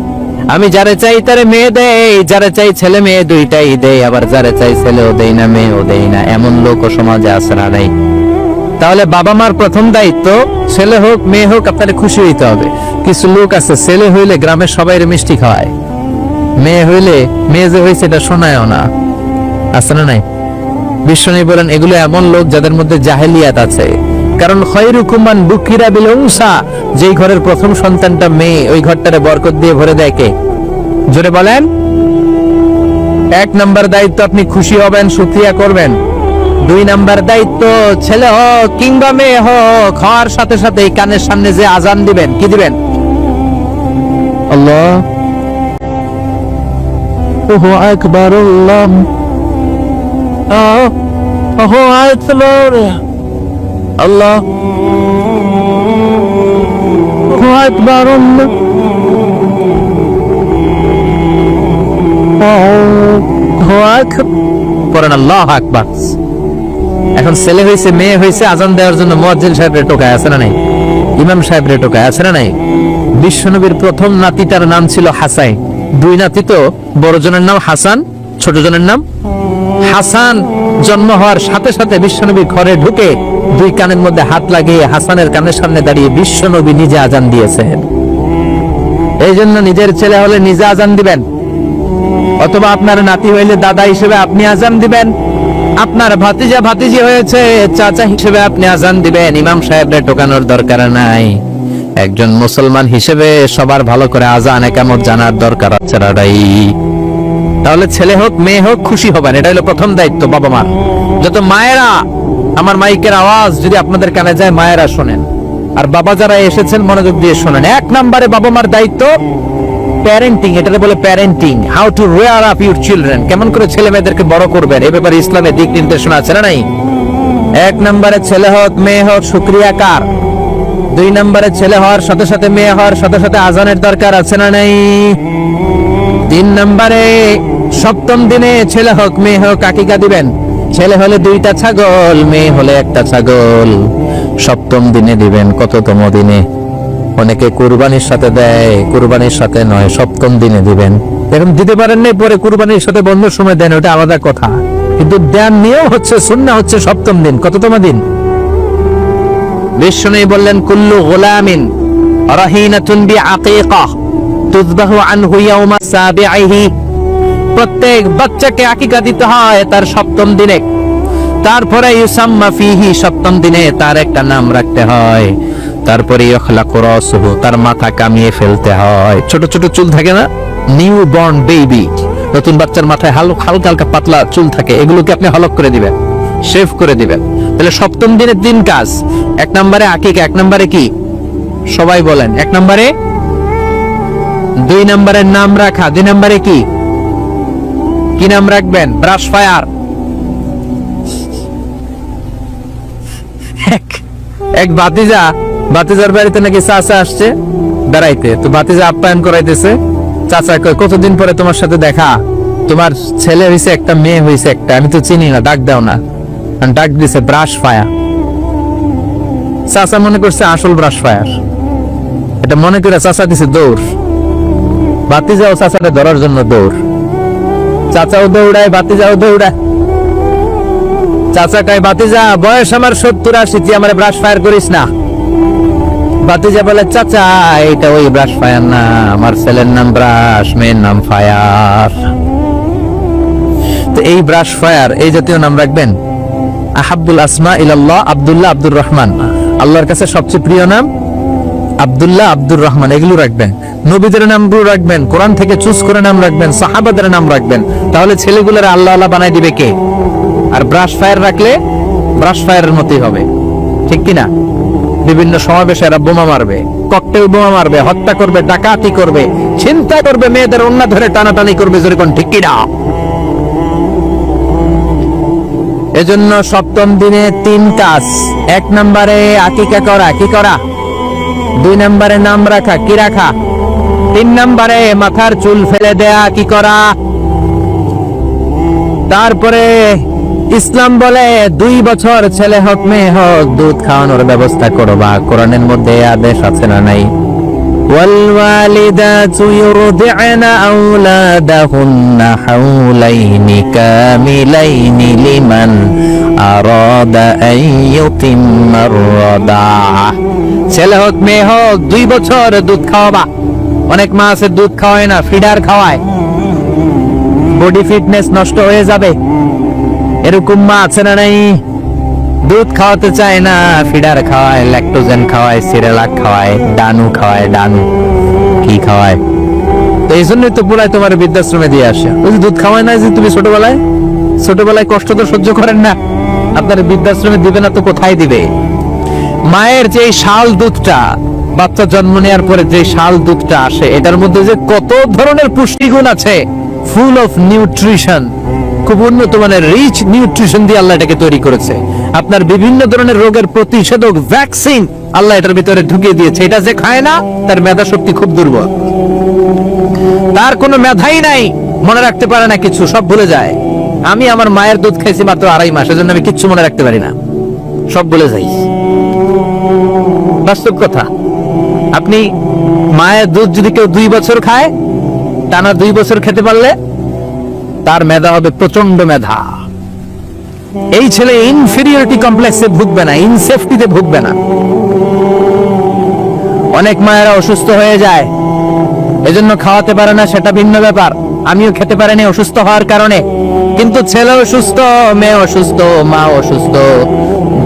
আমি যারে চাই তারে মেয়ে দেই, যারে চাই ছেলে মেয়ে দুইটাই দেই, আবার যারে চাই ছেলেও দেই না মেয়েও দেই না, এমন লোক সমাজে আছে না নাই? তাহলে বাবা মার প্রথম দায়িত্ব, ছেলে হোক মেয়ে হোক আপনাদের খুশি হইতে হবে। কিছু লোক আছে, ছেলে হইলে গ্রামের সবাই মিষ্টি খাওয়ায়, মেয়ে হইলে মেয়ে যে হয়েছে এটা শোনায়ও না, আছে না নাই? বিশ্বনবী বলেন, এগুলো এমন লোক যাদের মধ্যে জাহেলিয়াত আছে। কারণ খায়রুকুম মান বুকিরা বিল উনসা, যেই ঘরের প্রথম সন্তানটা মেয়ে, ওই ঘরটারে বরকত দিয়ে ভরে দেয় কে? জোরে বলেন। 1 নাম্বার দায়িত্ব, আপনি খুশি হবেন, শুকরিয়া করবেন। 2 নাম্বার দায়িত্ব, ছেলে হোক কিংবা মেয়ে হোক, হওয়ার সাথে সাথে কানের সামনে যে আজান দিবেন, কি দিবেন? আল্লাহু আকবার, আল্লাহু আকবার, আল্লাহু আকবার, পড়েন আল্লাহু আকবার। এখন ছেলে হয়েছে মেয়ে হয়েছে, আজান দেওয়ার জন্য মুয়াজ্জিন সাহেবের টোকায় আছে না নাই? ইমাম সাহেবের টোকায় আছে না নাই? বিশ্বনবীর প্রথম নাতিটার নাম ছিল হাসান। 2 নাতি তো, বড় জনের নাম হাসান, ছোট জনের নাম হাসান। জন্ম হওয়ার সাথে সাথে বিশ্বনবী ঘরে ঢুকে 2 কানের মধ্যে হাত লাগিয়ে হাসানের কানের সামনে দাঁড়িয়ে বিশ্বনবী নিজে আজান দিয়েছেন। এই জন্য নিজের ছেলে হলে নিজে আজান দিবেন, অথবা আপনার নাতি হইলে দাদা হিসেবে আপনি আজান দিবেন, আপনার ভাতিজা ভাতিজি হয়েছে চাচা হিসেবে আপনি আজান দিবেন। ইমাম সাহেবরে টোকানোর দরকার নাই। একজন মুসলমান হিসেবে সবার ভালো করে আজান একামত জানার দরকার আছে রাই। তাহলে ছেলে হোক মেয়ে হোক খুশি হবেন, এটা হলো প্রথম দায়িত্ব বাবা মার। যত মায়েরা, আমার মাইকের আওয়াজ যদি আপনাদের কানে যায়, মায়েরা শোনেন, আর বাবা যারা এসেছেন মনোযোগ দিয়ে শোনেন। 1 নম্বরে বাবা মার দায়িত্ব প্যারেন্টিং, এটাকে বলে parenting, how to rare up your children, কেমন করে ছেলে মেয়েদেরকে বড় করবেন, এ ব্যাপারে ইসলামে দিক নির্দেশনা আছে না নাই? 1 নম্বরে ছেলে হোক মেয়ে হোক শুকরিয়া কার? 2 নম্বরে ছেলে হওয়ার সাথে সাথে মেয়ে হওয়ার সাথে সাথে আজানের দরকার আছে না নাই? 3 নম্বরে সপ্তম দিনে ছেলে হোক মেয়ে হোক আকিকা দিবেন। ছেলে হলে 2টা ছাগল, মেয়ে হলে 1টা ছাগল। সপ্তম দিনে দিবেন। কততম দিনে? অনেকে কুরবানির সাথে দেয়, কুরবানির সাথে নয়, সপ্তম দিনে দিবেন। এখন দিতে পারেন নাই, পরে কুরবানির সাথে বন্ধের সময় দেন, ওটা আলাদা কথা। কিন্তু দেন নিয়েও হচ্ছে সুন্নাহ হচ্ছে সপ্তম দিন। কততম দিন? বিষ্ণু বললেন কুল্লু গোলামিন রাহিনাতুন বিআকিকা তুযবাহু আনহু ইয়াওমা সাবিহি। প্রত্যেক বাচ্চাকে আকিকা দিতে হয় তার সপ্তম দিনে। তারপরে ইউসাম্মা ফিহি, সপ্তম দিনে তার একটা নাম রাখতে হয়। তারপরে ইখলাকু রাসুহু, তার মাথা কামিয়ে ফেলতে হয়। ছোট ছোট চুল থাকে না, নিউ বর্ন বেবি, নতুন বাচ্চার মাথায় হালকা হালকা পাতলা চুল থাকে, এগুলোকে আপনি হলক করে দিবেন, শেভ করে দিবেন। তাহলে সপ্তম দিনের 3 কাজ। 1 নম্বরে আকিকা, 1 নম্বরে কি সবাই বলেন? 1 নম্বরে, 2 নম্বরে নাম রাখা, 2 নম্বরে কি কি নাম রাখবেন? Brush fire. এক ভাতিজার বাড়িতে নাকি চাচা আসছে বেড়াইতে, তো ভাতিজা আপ্যায়ন করাইতেছে। চাচা কয় কতদিন পরে তোমার সাথে দেখা, তোমার ছেলে হয়েছে একটা, মেয়ে হয়েছে একটা, আমি তো চিনি না, ডাক দাও না। ডাক দিছে ব্রাশ ফায়ার। চাচা মনে করছে আসল ব্রাশ ফায়ার, এটা মনে করে চাচা দিছে দৌড়। ভাতিজাও চাচাকে ধরার জন্য দৌড়, চাচাও দৌড়ায়, ভাতিজাও দৌড়ায়। চাচা কয় ভাতিজা বয়স আমার 70-80, তুই আমার ব্রাশ ফায়ার করিস না। ভাতিজা বলে চাচা এটা ওই ব্রাশ ফায়ার না, আমার ছেলের নাম ব্রাশ, মেয়ের নাম ফায়ার। তো এই ব্রাশ ফায়ার, এই জাতীয় নাম রাখবেন। আহাব্বুল আসমা ইলাল্লাহ আব্দুল্লাহ, আব্দুর রহমান। আল্লাহর কাছে সবচেয়ে প্রিয় নাম আব্দুল্লাহ, আব্দুর রহমান, এগুলো রাখবেন। নবীদের নামগুলো রাখবেন, কোরআন থেকে চুজ করে নাম রাখবেন, সাহাবাদের নাম রাখবেন। তাহলে ছেলেগুলোর আল্লাহ আল্লাহ বানাই দিবে কে? আর ব্রাশ ফায়ার রাখলে ব্রাশ ফায়ারের মতোই হবে, ঠিক কিনা? বিভিন্ন সমাবেশে এরা বোমা মারবে, ককটেল বোমা মারবে, হত্যা করবে, ডাকাতি করবে, চিন্তা করবে, মেয়েদের ওন্না ধরে টানাটানি করবে, যেরকম, ঠিক কিনা? এজন্য সপ্তম দিনে 3 কাজ। 1 নম্বরে আকিকা করা, কি করা? 2 নম্বরে নাম রাখা, কি রাখা? 3 নম্বরে মাথার চুল ফেলে দেয়া, কি করা? তারপরে ইসলাম বলে 2 বছর ছেলে হোক মেয়ে হোক দুধ খাওয়ানোর ব্যবস্থা করবা। কোরআনের মধ্যে আদেশ আছে না নাই? والوالدات يرضعن أولادهن حولين كاملين لمن أراد أن يتم الرضاعة। ছেলে হোক মেয়ে হোক 2 বছর দুধ খাওয়াবা। অনেক মা আছে দুধ খাওয়ায় না, ফিডার খাওয়ায়, বডি ফিটনেস নষ্ট হয়ে যাবে, এরকম মা আছে না নাই? দুধ খাওয়াতে চায় না, ফিডার খাওয়ায়, ল্যাকটোজেন খাওয়ায়, সিরিয়ালাক খাওয়ায়, ডানু খাওয়ায়, ডানু কি খাওয়ায়। তো এই জন্যই তো পুরাই তোমার বৃদ্ধাশ্রমে দিয়ে আসে। ওই দুধ খাওয়ায় না যে তুমি ছোটবেলায় কষ্ট তো সহ্য করেন না, আপনার বৃদ্ধাশ্রমে দিবে না তো কোথায় দিবে? মায়ের যে শাল দুধটা, বাচ্চা জন্ম নেওয়ার পরে যে শাল দুধটা আসে, এটার মধ্যে যে কত ধরনের পুষ্টিগুণ আছে, ফুল অফ নিউট্রিশন, খুব উন্নত মানের রিচ নিউট্রিশন দিয়ে আল্লাহ এটাকে তৈরি করেছে। আপনার বিভিন্ন ধরনের রোগের প্রতিষেধক, ভ্যাকসিন আল্লাহ এটার ভিতরে ঢুকিয়ে দিয়েছে। এটা যে খায় না, তার মেধা শক্তি খুব দুর্বল, তার কোনো মেধাই নাই, মনে রাখতে পারে না কিছু, সব ভুলে যায়। আমি আমার মায়ের দুধ খাইছি মাত্র 2.5 মাস, এজন্য আমি কিচ্ছু মনে রাখতে পারি না, সব ভুলে যাই। বাস্তব কথা। আপনি মায়ের দুধ যদি কেউ 2 বছর খায়, টানা 2 বছর খেতে পারলে তার মেধা হবে প্রচন্ড মেধা। এই ছেলে ইনফেরিয়রিটি কমপ্লেক্সে ভুগবে না, ইনসেফটিতে ভুগবে না। অনেক মায়েরা অসুস্থ হয়ে যায়, এজন্য খাওয়াতে পারে না, সেটা ভিন্ন ব্যাপার। আমিও খেতে পারিনি অসুস্থ হওয়ার কারণে, কিন্তু ছেলে অসুস্থ, মেয়ে অসুস্থ, মা অসুস্থ,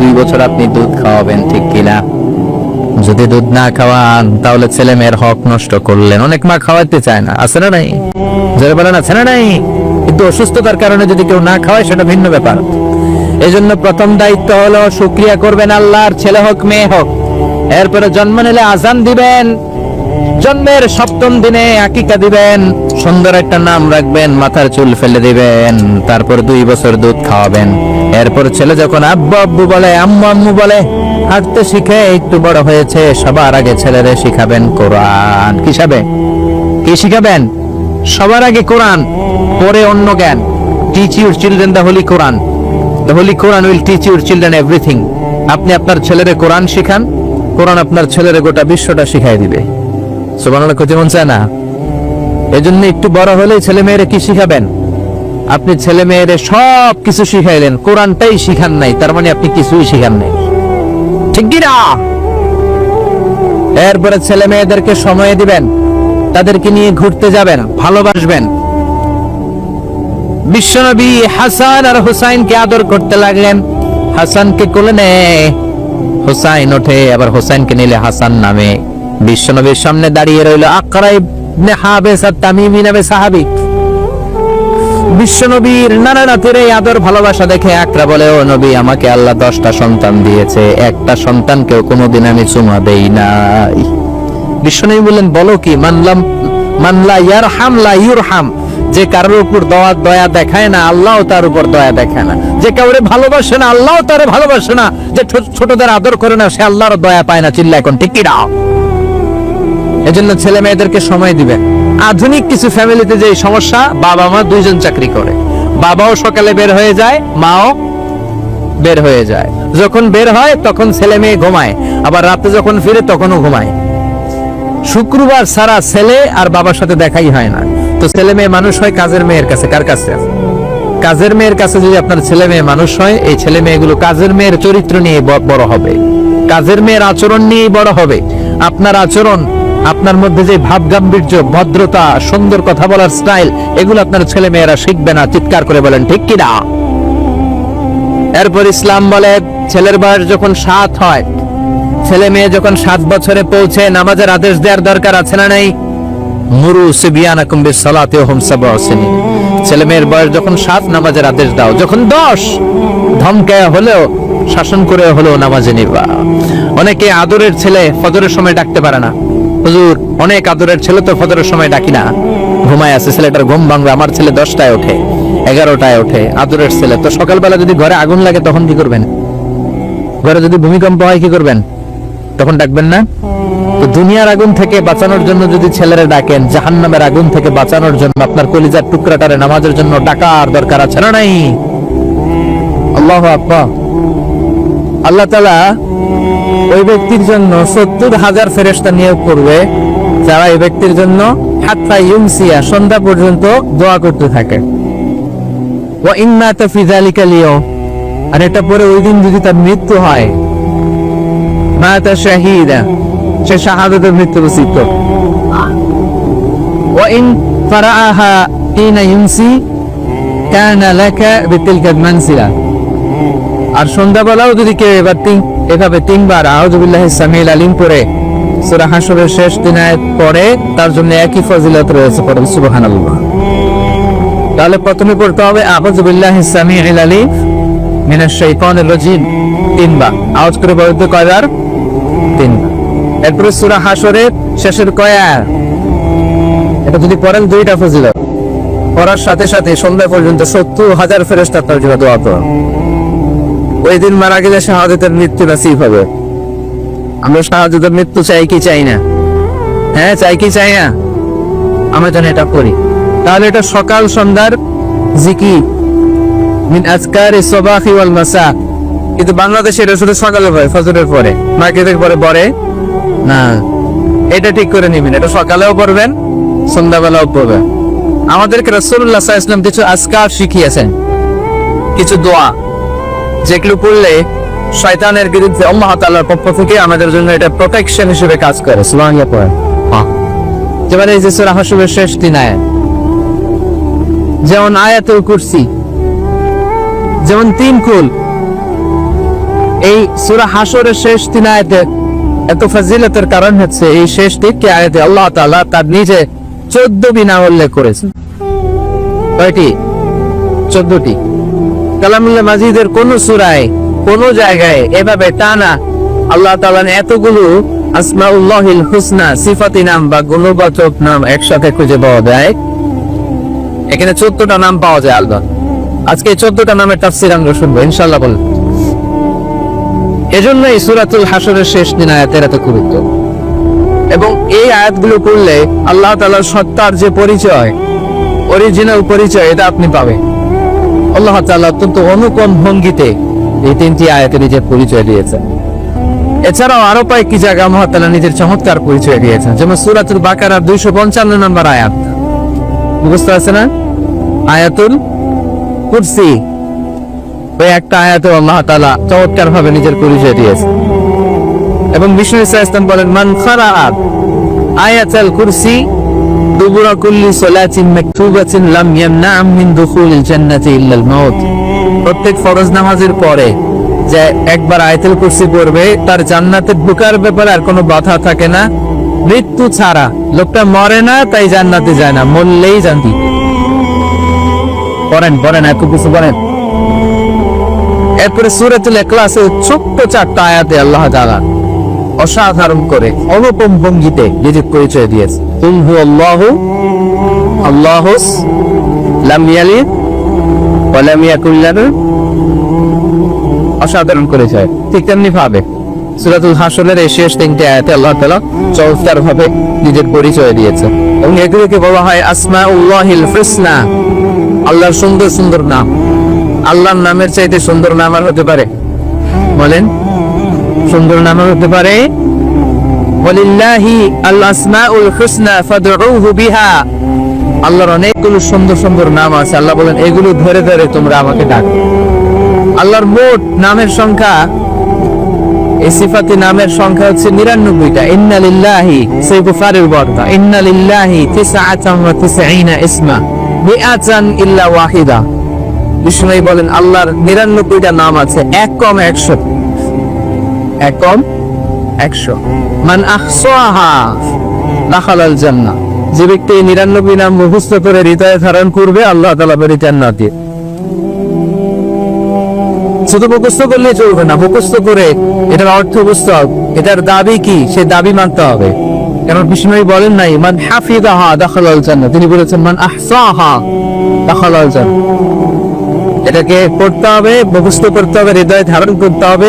2 বছর আপনি দুধ খাওয়াবেন, ঠিক কিনা? যদি দুধ না খাওয়ান তাহলে ছেলে মেয়ের হক নষ্ট করলেন। অনেক মা খাওয়াতে চায় না, আছে না নাই? যারা বলেন আছে না নাই? কিন্তু অসুস্থতার কারণে যদি কেউ না খাওয়ায় সেটা ভিন্ন ব্যাপার। এজন্য প্রথম দায়িত্ব হলো শুকরিয়া করবেন আল্লাহর, ছেলে হোক মেয়ে হোক। এরপরে জন্ম নিলে আজান দিবেন, জন্মের 7ম দিনে আকিকা দিবেন, সুন্দর একটা নাম রাখবেন, মাথার চুল ফেলে দিবেন, তারপর 2 বছর দুধ খাওয়াবেন। এরপর ছেলে যখন আব্বু আব্বু বলে, আম্মু আম্মু বলে, হাঁটতে শিখে একটু বড় হয়েছে, সবার আগে ছেলেরে শিখাবেন কোরআন। কি শিখাবেন? সবার আগে কোরআন, পরে অন্য জ্ঞান। Teach your children the Holi Quran. The Holi Quran will teach your children everything. আপনি আপনার ছেলেরে কোরআন শিখান, কোরআন আপনার ছেলের গোটা বিশ্বটা শিখাই দিবে। সুবহানাল্লাহ, কইতে মন চায় না? এজন্য একটু বড় হলে ছেলে মেয়েরে কি শিখাবেন? আপনি ছেলে মেয়েরে সব কিছু শিখাইলেন, কোরআনটাই শিখান নাই, তার মানে আপনি কিছুই শিখান নাই, ঠিক কি না? এরপরে ছেলে মেয়েদেরকে সময় দিবেন, তাদেরকে নিয়ে ঘুরতে যাবেন, ভালোবাসবেন। বিশ্বনবী হাসান আর হুসাইনকে আদর করতে লাগলেন। হাসানকে কোলে নেয়, হুসাইন ওঠে, আবার হুসাইনকে নিলে হাসান নামে। বিশ্বনবীর সামনে দাঁড়িয়ে রইল আকরা ইবনে হাবিস আত-তামিমি নামে সাহাবী। বিশ্বনবীর নানা নাতির এই আদর ভালোবাসা দেখে আকরা বলে, ও নবী, আমাকে আল্লাহ 10টা সন্তান দিয়েছে, একটা সন্তানকেও কোনোদিন আমি চুমা দেই নাই। বিশ্বনবী বললেন, বলো কি? মানলা ইয়ারহাম লা ইউরহাম, যে কারোর উপর দয়া দেখায় না, আল্লাহ তার উপর দয়া দেখায় না। যে কাউরে ভালোবাসে না, আল্লাহ তারে ভালোবাসে না। যে ছোটদের আদর করে না, সে আল্লাহর দয়া পায় না। চিল্লা এখন ঠিক কি না? এজন্য ছেলে মেয়েদেরকে সময় দিবেন। আধুনিক কিছু ফ্যামিলিতে যে সমস্যা, বাবা মা দুইজন চাকরি করে, বাবাও সকালে বের হয়ে যায়, মাও বের হয়ে যায়। যখন বের হয় তখন ছেলে মেয়ে ঘুমায়, আবার রাতে যখন ফিরে তখনও ঘুমায়। শুক্রবার সারা ছেলে আর বাবার সাথে দেখাই হয় না। তো ছেলে মেয়ে মানুষ হয় কাজের মেয়ের কাছে। কার কাছে? কাজের মেয়ের কাছে। যদি আপনার ছেলে মেয়ে মানুষ হয়, এই ছেলে মেয়েগুলো কাজের মেয়ের চরিত্র নিয়ে বড় হবে, কাজের মেয়ের আচরণ নিয়ে বড় হবে। আপনার আচরণ, আপনার মধ্যে যে ভাব গাম্ভীর্য, ভদ্রতা, সুন্দর কথা বলার স্টাইল, এগুলো আপনার ছেলে মেয়েরা শিখবে না। চিৎকার করে বলেন ঠিক কি না? এরপর ইসলাম বলে, ছেলের বয়স যখন 7 হয়, ছেলে মেয়ে যখন 7 বছরে পৌঁছে, নামাজের আদেশ দেওয়ার দরকার আছে না নাই? মুরু সিবিয়ানাকুম বিসসালাতি ওয়া হুম সাবউ সিনিন। ছেলে মেয়ের বয়স যখন 7, নামাজের আদেশ দাও। যখন 10, ধমকায় হলেও, শাসন করে হলেও নামাজে নিবা। অনেকে আদরের ছেলে ফজরের সময় ডাকতে পারে না। হুজুর, অনেক আদরের ছেলে তো ফজরের সময় ডাকি না, ঘুমায় আছে, ছেলেটার ঘুম ভাঙবে। আমার ছেলে 10টায় ওঠে, 11টায় ওঠে, আদরের ছেলে। তো সকালবেলা যদি ঘরে আগুন লাগে তখন কি করবেন? ঘরে যদি ভূমিকম্প হয় কি করবেন? তখন ডাকবেন না? তো দুনিয়ার আগুন থেকে বাঁচানোর জন্য যদি ছেলেরা ডাকেন, জাহান্নামের আগুন থেকে বাঁচানোর জন্য আপনার কলিজার টুকরাটারে নামাজের জন্য ডাকার দরকার আছে না নাই? আল্লাহু আকবার। আল্লাহ তাআলা ওই ব্যক্তির জন্য 70,000 ফেরেশতা নিয়োগ করবে, যারা এই ব্যক্তির জন্য হাত্তা ইউমসিয়া, সন্ধ্যা পর্যন্ত দোয়া করতে থাকে। ওয়া ইন্না তাফি যালিকা লিয়াউম, আর এটা পরে ওই দিন যদি তার মৃত্যু হয়, মাতা শাহীদা, সে শাহাদাতের মৃত্যু বসিত। ওয়া ইন ফারাআহা হিনা ইউমসি কানা লাকা বিতিলকা মানসিলা, আর সন্ধ্যাবেলাও যদি কেউ এভাবে 3বার আউযু বিল্লাহি সামিল আলিম পড়ে সূরা হাশরের শেষ 3 আয়াত পড়ে, তার জন্য একই ফজিলত রয়েছে। পড়ুন সুবহানাল্লাহ। তাহলে প্রথমে পড়তে হবে আউযু বিল্লাহি সামিল আলিম মিনাশ শাইতানির রাজিম 3বার। আওয়াজ করে বলতে কয়বার? 3বার। এরপরে সূরা হাশরের শেষের কয় আয়াত, এটা যদি পড়েন 2টা ফজিলত। পড়ার সাথে সাথে সন্ধ্যা পর্যন্ত 70,000 ফেরেশতা তার জন্য দোয়া করে। ওই দিন মারা গেলে শাহাদাতের মৃত্যু নসিব হবে। আমরা শাহাদাতের মৃত্যু চাই কি চাই না? হ্যাঁ, চাই কি চাই না? আমরা যেন এটা করি। তাহলে এটা সকাল সন্ধ্যার জিকির, মিন আজকারি সাবাহি ওয়াল মাসা। কিন্তু বাংলাদেশে এটা শুধু সকালে হয়, ফজরের পরে, মাগরিবের পরে পড়ে না। এটা ঠিক করে নিবেন, এটা সকালেও পড়বেন, সন্ধ্যাবেলাও পড়বেন। আমাদেরকে রাসূলুল্লাহ সাল্লাল্লাহু আলাইহি ওয়াসাল্লাম কিছু আজকার শিখিয়েছেন, কিছু দোয়া, যেগুলো পড়লে শয়তানের বিরুদ্ধে আল্লাহ তাআলার পক্ষ থেকে আমাদের জন্য এটা প্রোটেকশন হিসেবে কাজ করে। সুবহানাল্লাহ পড়ে। যেমন এই যে সূরা হাশরের শেষ 3 আয়াত, যেমন আয়াতুল কুরসি, যেমন 3 কুল। এই সূরা হাশরের শেষ 3 আয়াতে এত ফজিলতের কারণ হচ্ছে এই শেষ 3টি আয়াতে আল্লাহ তাআলা তার নিজে 14টি নাম উল্লেখ করেছেন। কয়টি? 14টি। কালামুল্লাহ মাজিদের কোন সূরায়, কোন জায়গায় এভাবে টানা আল্লাহ তাআলা এতগুলো আসমাউল্লাহিল হুসনা, সিফাতি নাম বা গুণবাচক নাম একসাথে খুঁজে পাওয়া যায়? এখানে 14টা নাম পাওয়া যায় আল্লাহ। আজকে এই 14টা নামের তাফসীর আমরা শুনবো ইনশাআল্লাহ। বলেন, এজন্য এই সূরাতুল হাশরের শেষ 3 আয়াতের এত গুরুত্ব। এবং এই আয়াতগুলো পড়লে আল্লাহ তাআলার সত্তার যে পরিচয়, অরিজিনাল পরিচয়, এটা আপনি পাবেন। আল্লাহ তাআলা অত্যন্ত অনুপম ভঙ্গিতে এই 3টি আয়াতে নিজের পরিচয় দিয়েছেন। এছাড়াও আরো কয়েকটি জায়গা আল্লাহ তাআলা নিজের চমৎকার পরিচয় দিয়েছেন, যেমন সূরাতুল বাকারার 255 নম্বর আয়াত, মুখস্থ আছে না? আয়াতুল কুরসি, ওই একটা আয়াতে আল্লাহ তাআলা চমৎকার ভাবে নিজের পরিচয় দিয়েছেন। এবং বিষ্ণু ইসলাম বলেন, মান খারাআ আয়াতুল কুরসি দুবুরা কুল্লি সালাতিন মাকতুবাতিন লাম ইয়ামনা মিন দুখুলিল জান্নাতি ইল্লাল মাউত। প্রত্যেক ফরজ নামাজের পরে যে একবার আয়াতুল কুরসি পড়বে, তার জান্নাতে ঢোকার ব্যাপারে আর কোনো বাধা থাকে না, মৃত্যু ছাড়া। লোকটা মরে না তাই জান্নাতে যায় না, মরলেই জান্নাতি। পড়েন এত কিছু বলেন। এরপরে সূরাতুল ইখলাসের ছোট্ট 4টা আয়াতে আল্লাহ তাআলা অসাধারণ করে অনুপম ভঙ্গিতে নিজের পরিচয় দিয়েছে। কুল হুয়াল্লাহু আল্লাহুস লাম ইয়ালিদ ওয়া লাম ইয়াকুল লাহু, অসাধারণ করেছে। ঠিক তেমনি ভাবে সূরাতুল হাশরের এই শেষ 3টে আয়াতে আল্লাহ তাআলা চমৎকার ভাবে নিজের পরিচয় দিয়েছে, এবং এগুলোকে বলা হয় আসমাউল্লাহিল হুসনা, আল্লাহর সুন্দর সুন্দর নাম। আল্লাহর নামের চাইতে সুন্দর নাম আর হতে পারে? বলেন, সুন্দর নাম হতে পারে? ওয়ালিল্লাহি আল আসমাউল হুসনা ফাদউহু বিহা, আল্লাহর অনেকগুলো সুন্দর সুন্দর নাম আছে। আল্লাহ বলেন, এগুলো ধরে ধরে তোমরা আমাকে ডাকো। আল্লাহর মোট নামের সংখ্যা, এই সিফাতি নামের সংখ্যা হচ্ছে 99টা। ইন্না লিল্লাহি, সেই বুখারীর বর্ণনা, ইন্না লিল্লাহি 99 ইসমা মিআতান ইল্লা ওয়াহিদা। বিষ্ণু বলেন, আল্লাহর 99টা নাম আছে, এক কম 100, এক কম 100। মান আহসাহা দাখালাল জান্নাহ, যে ব্যক্তি 99 নাম মুখস্থ করে হৃদয়ে ধারণ করবে, আল্লাহ তাআলা তাকে জান্নাত দিবেন। শুধু মুখস্থ করলে চলবে না, মুখস্থ করে এটার অর্থ বুঝতে হবে, এটার দাবি কি সে দাবি মানতে হবে। কারণ বিষ্ণু বলেন নাই মান হাফিযাহা দাখালাল জান্নাহ, তিনি বলেছেন মান আহসাহা দাখালাল জান্নাহ। এটাকে পড়তে হবে, মুখস্থ করতে হবে, হৃদয়ে ধারণ করতে হবে,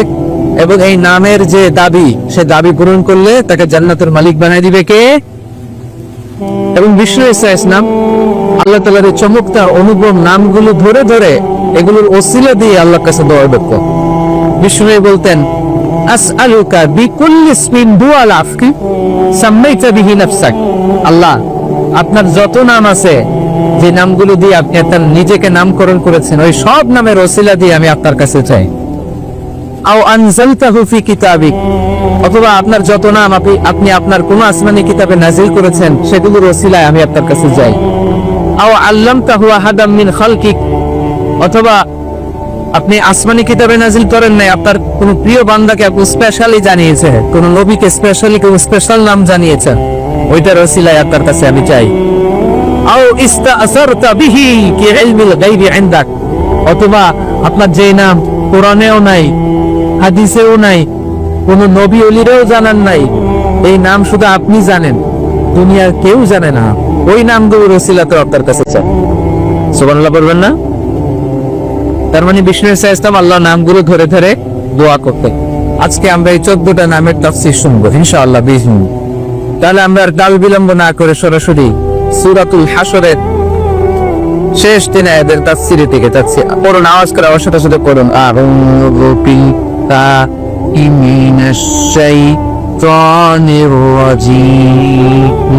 এবং এই নামের যে দাবি, সে দাবি পূরণ করলে তাকে জান্নাতের মালিক বানিয়ে দিবে কে? এবং বিষ্ণু ইসলাম আল্লাহ তাআলার চমৎকার অনুপম নামগুলো ধরে ধরে এগুলোর ওসিলা দিয়ে আল্লাহর কাছে দোয়া করতেন। বিষ্ণু বলতেন, আসআলুকা বিকুল্লি ইসমিন হুয়া লাকি সাম্মাইতা বিহি নাফসাক, আল্লাহ আপনার যত নাম আছে, যে নামগুলো দিয়ে আপনি আপনার নিজেকে নামকরণ করেছেন, ওই সব নামের ওসিলা দিয়ে আমি আপনার কাছে চাই। আও আনজালতাহু ফি কিতাবিক, অথবা আপনার যত নাম আপনি আপনার কোন আসমানি কিতাবে নাজিল করেছেন, সেগুলোর ওসিলায় আমি আপনার কাছে যাই। আও আল্লামতাহু আহাদাম মিন খালকিক, অথবা আপনি আসমানি কিতাবে নাজিল করেন নাই, আপনার কোন প্রিয় বান্দাকে আপনি স্পেশালি জানিয়েছেন, কোন নবীকে স্পেশালি কোন স্পেশাল নাম জানিয়েছেন, ওইটার ওসিলায় আপনার কাছে আমি চাই। আও ইস্তাআসারতা বিহি কি ইলমিল গায়বি ইনদাক, অথবা আপনার যে নাম কোরআনেও নাই, হাদিসেও নাই, কোন নবী ওলিরেও জানান নাই, এই নাম শুধু আপনি জানেন, দুনিয়ার কেউ জানে না, ওই নামগুলোর ওসিলাতে আপনার কাছে চাই। সুবহানাল্লাহ বলবেন না? তার মানে বিষ্ণু ইসলাম আল্লাহর নামগুলো ধরে ধরে দোয়া করতেন। আজকে আমরা এই 14টা নামের তাফসীর শুনবো ইনশাআল্লাহ বিইজনিল্লাহ। তাহলে আমরা আর কাল বিলম্ব না করে সরাসরি সূরাতুল হাশরের শেষ 3 আয়াতের তাফসীরের দিকে যাচ্ছি। পড়ুন, আওয়াজ করে আমার সাথে সাথে পড়ুন। আউযু বিল্লাহি মিনাশ শাইতানির রাজীম,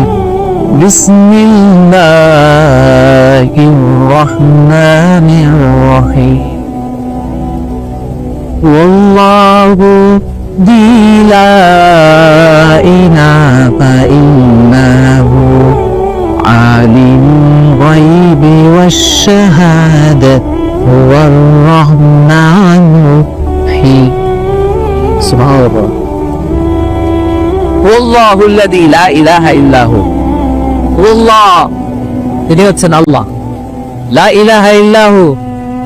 বিসমিল্লাহির রহমানির রহিম। ওয়াল্লাহু লা ইলাহা ইল্লাহু আলিমুল গায়বি ওয়াশ শাহাদাতি হুয়ার রহমানুর রহিম। সুবহানাল্লাহ। ওয়াল্লাহুল্লাযী লা ইলাহা ইল্লাহু, আল্লাহ তিনি হচ্ছেন আল্লাহ, লা ইলাহা ইল্লাহু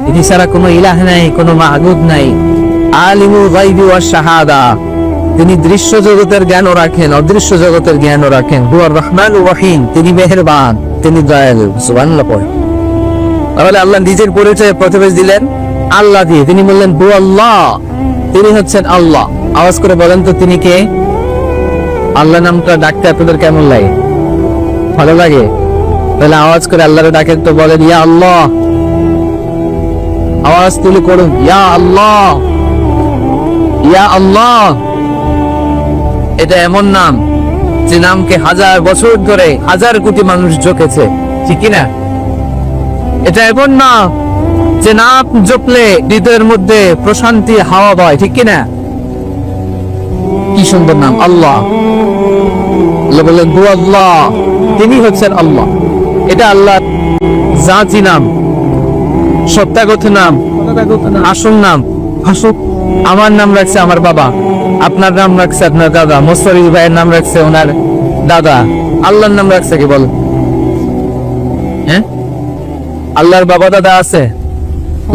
তিনি ছাড়া কোনো ইলাহ নাই, কোনো মাবুদ নাই। আলিমুল গায়বি ওয়াশ শাহাদা, তিনি দৃশ্য জগতের জ্ঞানও রাখেন, অদৃশ্য জগতের জ্ঞানও রাখেন। হুয়ার রহমানুর রহিম, তিনি মেহেরবান, তিনি দয়ালু। সুবহানাল্লাহ পড়ে। তাহলে আল্লাহ নিজের পরিচয় প্রথমে দিলেন আল্লাহ দিয়ে, তিনি বললেন হু আল্লাহ, তিনি হচ্ছেন আল্লাহ। আওয়াজ করে বলেন তো তিনি কে? আল্লাহ নামটা ডাকতে আপনাদের কেমন লাগে? ভালো লাগে? তাহলে আওয়াজ করে আল্লাহরে ডাকেন তো, বলেন ইয়া আল্লাহ। আওয়াজ তুলে করুন, ইয়া আল্লাহ, ইয়া আল্লাহ। এটা এমন নাম যে নামকে হাজার বছর ধরে হাজার কোটি মানুষ জপেছে, ঠিক কিনা? এটা এমন নাম যে নাম জপলে হৃদয়ের মধ্যে প্রশান্তি হাওয়া বয়, ঠিক কিনা? কি সুন্দর নাম আল্লাহ। আল্লাহ বললেন হু আল্লাহ, তিনি হচ্ছেন আল্লাহ। এটা আল্লাহ জাতি নাম, সত্যাগত নাম, আসল নাম। আমার নাম রাখছে আমার বাবা, আপনার নাম রাখছে আপনার দাদা, মোস্তফিজ ভাইয়ের নাম রাখছে ওনার দাদা। আল্লাহর নাম রাখছে কি বল? হ্যাঁ, আল্লাহর বাবা দাদা আছে?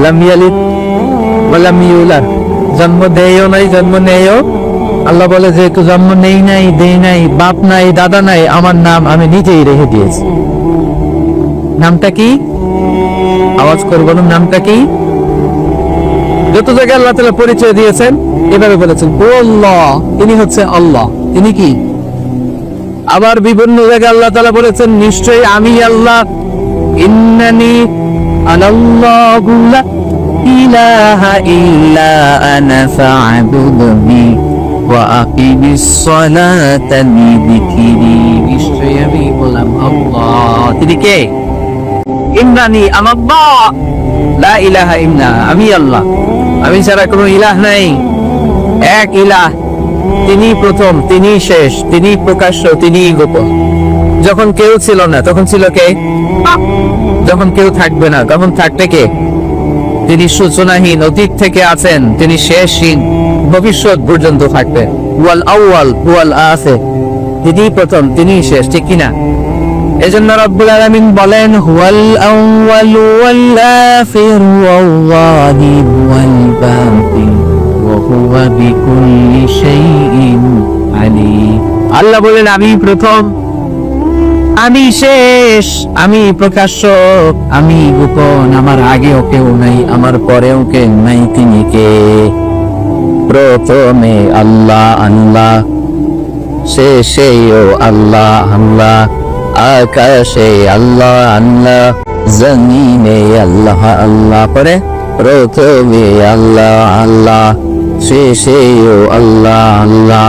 লাম ইয়ালিদ ওয়া লাম ইউলাদ, জন্ম দেয়ও নাই জন্ম নেয়ও। আল্লাহ বলে যে একটু জন্ম নেই নাই, দেই নাই, বাপ নাই, দাদা নাই, আমার নাম আমি নিজেই রেখে দিয়েছি। নামটা কি? আওয়াজ করবো না, নামটা কি? যত জায়গায় আল্লাহ তাআলা পরিচয় দিয়েছেন এভাবে বলেছেন ও আল্লাহ, তিনি হচ্ছে আল্লাহ। তিনি কি? আবার বিভিন্ন জায়গায় আল্লাহ তাআলা বলেছেন নিশ্চয়ই আমি আল্লাহ, ইন্নানি আনাল্লাহু লা ইলাহা ইল্লা আনা ফা'বুদনি ওয়া আকিমিস সালাতা লিযিকরি। নিশ্চয়ই আমি বললাম আল্লাহ, তিনি কে? ইন্নানি আনাল্লাহ লা ইলাহা ইল্লা, আমি আল্লাহ, আমি ছাড়া কোনো ইলাহ নাই। এক ইলাহ, তিনি প্রথম, তিনি শেষ, তিনি প্রকাশ্য, তিনি গোপন। যখন কেউ ছিল না তখন ছিল কে? যখন কেউ থাকবে না তখন থাকবে কে? তিনি সূচনাহীন, অতীত থেকে আছেন, তিনি শেষহীন, ভবিষ্যৎ পর্যন্ত থাকবেন। ওয়াল আউয়াল ওয়াল আখির, তিনি প্রথম, তিনি শেষ, ঠিক কিনা? এজন্য রব্বুল আলামিন বলেন হুয়াল আউয়াল ওয়াল আখির ওয়াল যাহির ওয়াল বাতিন ওয়া হুয়া বিকুল্লি শাইইন আলীম। আল্লাহ বলেন আমি প্রথম, আমি শেষ, আমি প্রকাশ্য, আমি গোপন, আমার আগেও কেউ নাই, আমার পরেও কেউ নাই। তিনি কে? প্রথমে আল্লাহ আল্লাহ, শেষেও আল্লাহ আল্লাহ, আকাশে আল্লাহ আল্লাহ, জমিনে আল্লাহ আল্লাহ। পরে প্রথমে আল্লাহ আল্লাহ, শেষেও আল্লাহ আল্লাহ,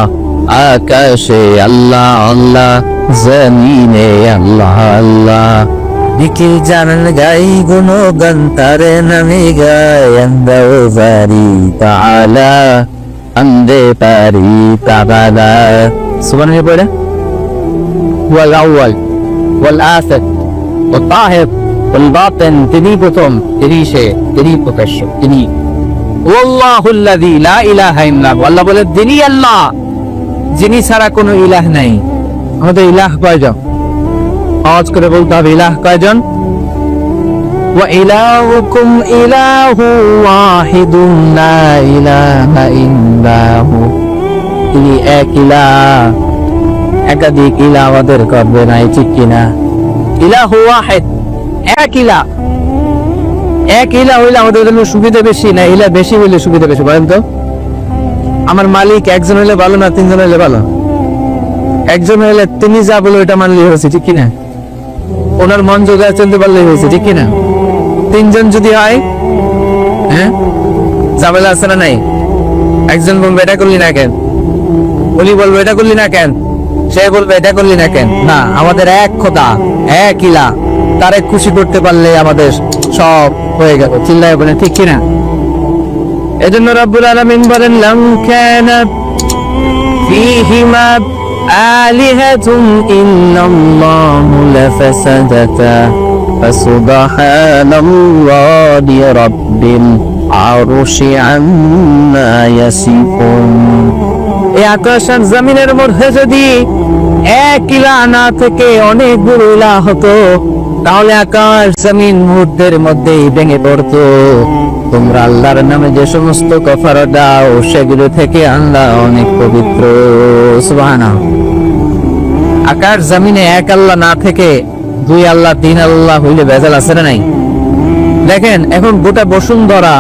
আকাশে আল্লাহ আল্লাহ, জমিনে আল্লাহ আল্লাহ। দিকে জানান গাই গুণগান তারে নামে গায়, আমরাও পারি তাআলা, আমরে পারি তাআলা। সুবহানাল্লাহ পড়ে ওয়াল আউয়াল ওয়াল আখির ওয়াল যাহির ওয়াল বাতিন, তিনি প্রথম, তিনি শেষ, তিনি প্রকাশ্য, তিনি আল্লাহুল্লাযী লা ইলাহা ইল্লাহু। আল্লাহ বলে তিনি আল্লাহ, যিনি ছাড়া কোনো ইলাহ নাই। আমাদের ইলাহ কয়জন? আওয়াজ করে বলতে হবে ইলাহ কয়জন? ওয়া ইলাহুকুম ইলাহু ওয়াহিদুন লা ইলাহা ইল্লাহু, তিনি এক ইলাহ, একাধিক ইলাহ আমাদের করবে নাই, ঠিক কিনা? ইলাহু ওয়াহিদ, এক ইলাহ। এক ইলাহ হইলে আমাদের জন্য সুবিধা বেশি না ইলাহ বেশি হইলে সুবিধা বেশি? বলেন তো। আমার মালিক একজন হইলে ভালো না তিনজন হইলে ভালো? একজন হইলে তিনি যা বলে ওইটা মানলে হয়েছে, ঠিক কিনা? ওনার মন যোগা চলতে পারলে হয়েছে, ঠিক কিনা? তিনজন যদি হয়, হ্যাঁ, ঝামেলা আছে না নাই? একজন বলবে এটা করলি না কেন, উনি বলবে এটা করলি না কেন, সে বলবে এটা করলি না কেন। না, আমাদের এক খোদা, এক ইলাহ, তারে খুশি করতে পারলে আমাদের সব হয়ে গেল। চিল্লায় বলেন ঠিক কিনা? এজন্য রব্বুল আলামিন বলেন লাম কানা ফীহিমা আলিহাতুন ইল্লাল্লাহু লাফাসাদাতা ফাসুবহানাল্লাহি রাব্বিল আরশি আম্মা ইয়াসিফুন। এই আকাশ আর জমিনের মধ্যে যদি এক ইলাহ না থেকে অনেকগুলো ইলাহ হতো তাহলে আকাশ জমিন মুহূর্তের মধ্যেই ভেঙে পড়তো। তোমরা আল্লাহর নামে যে সমস্ত কাফারা দাও সেগুলো থেকে আল্লাহ অনেক পবিত্র। সুবহানাল্লাহ। আকাশ জমিনে এক আল্লাহ না থেকে দুই আল্লাহ তিন আল্লাহ হইলে ভেজাল আছে না নাই? দেখেন এখন গোটা বসুন্ধরা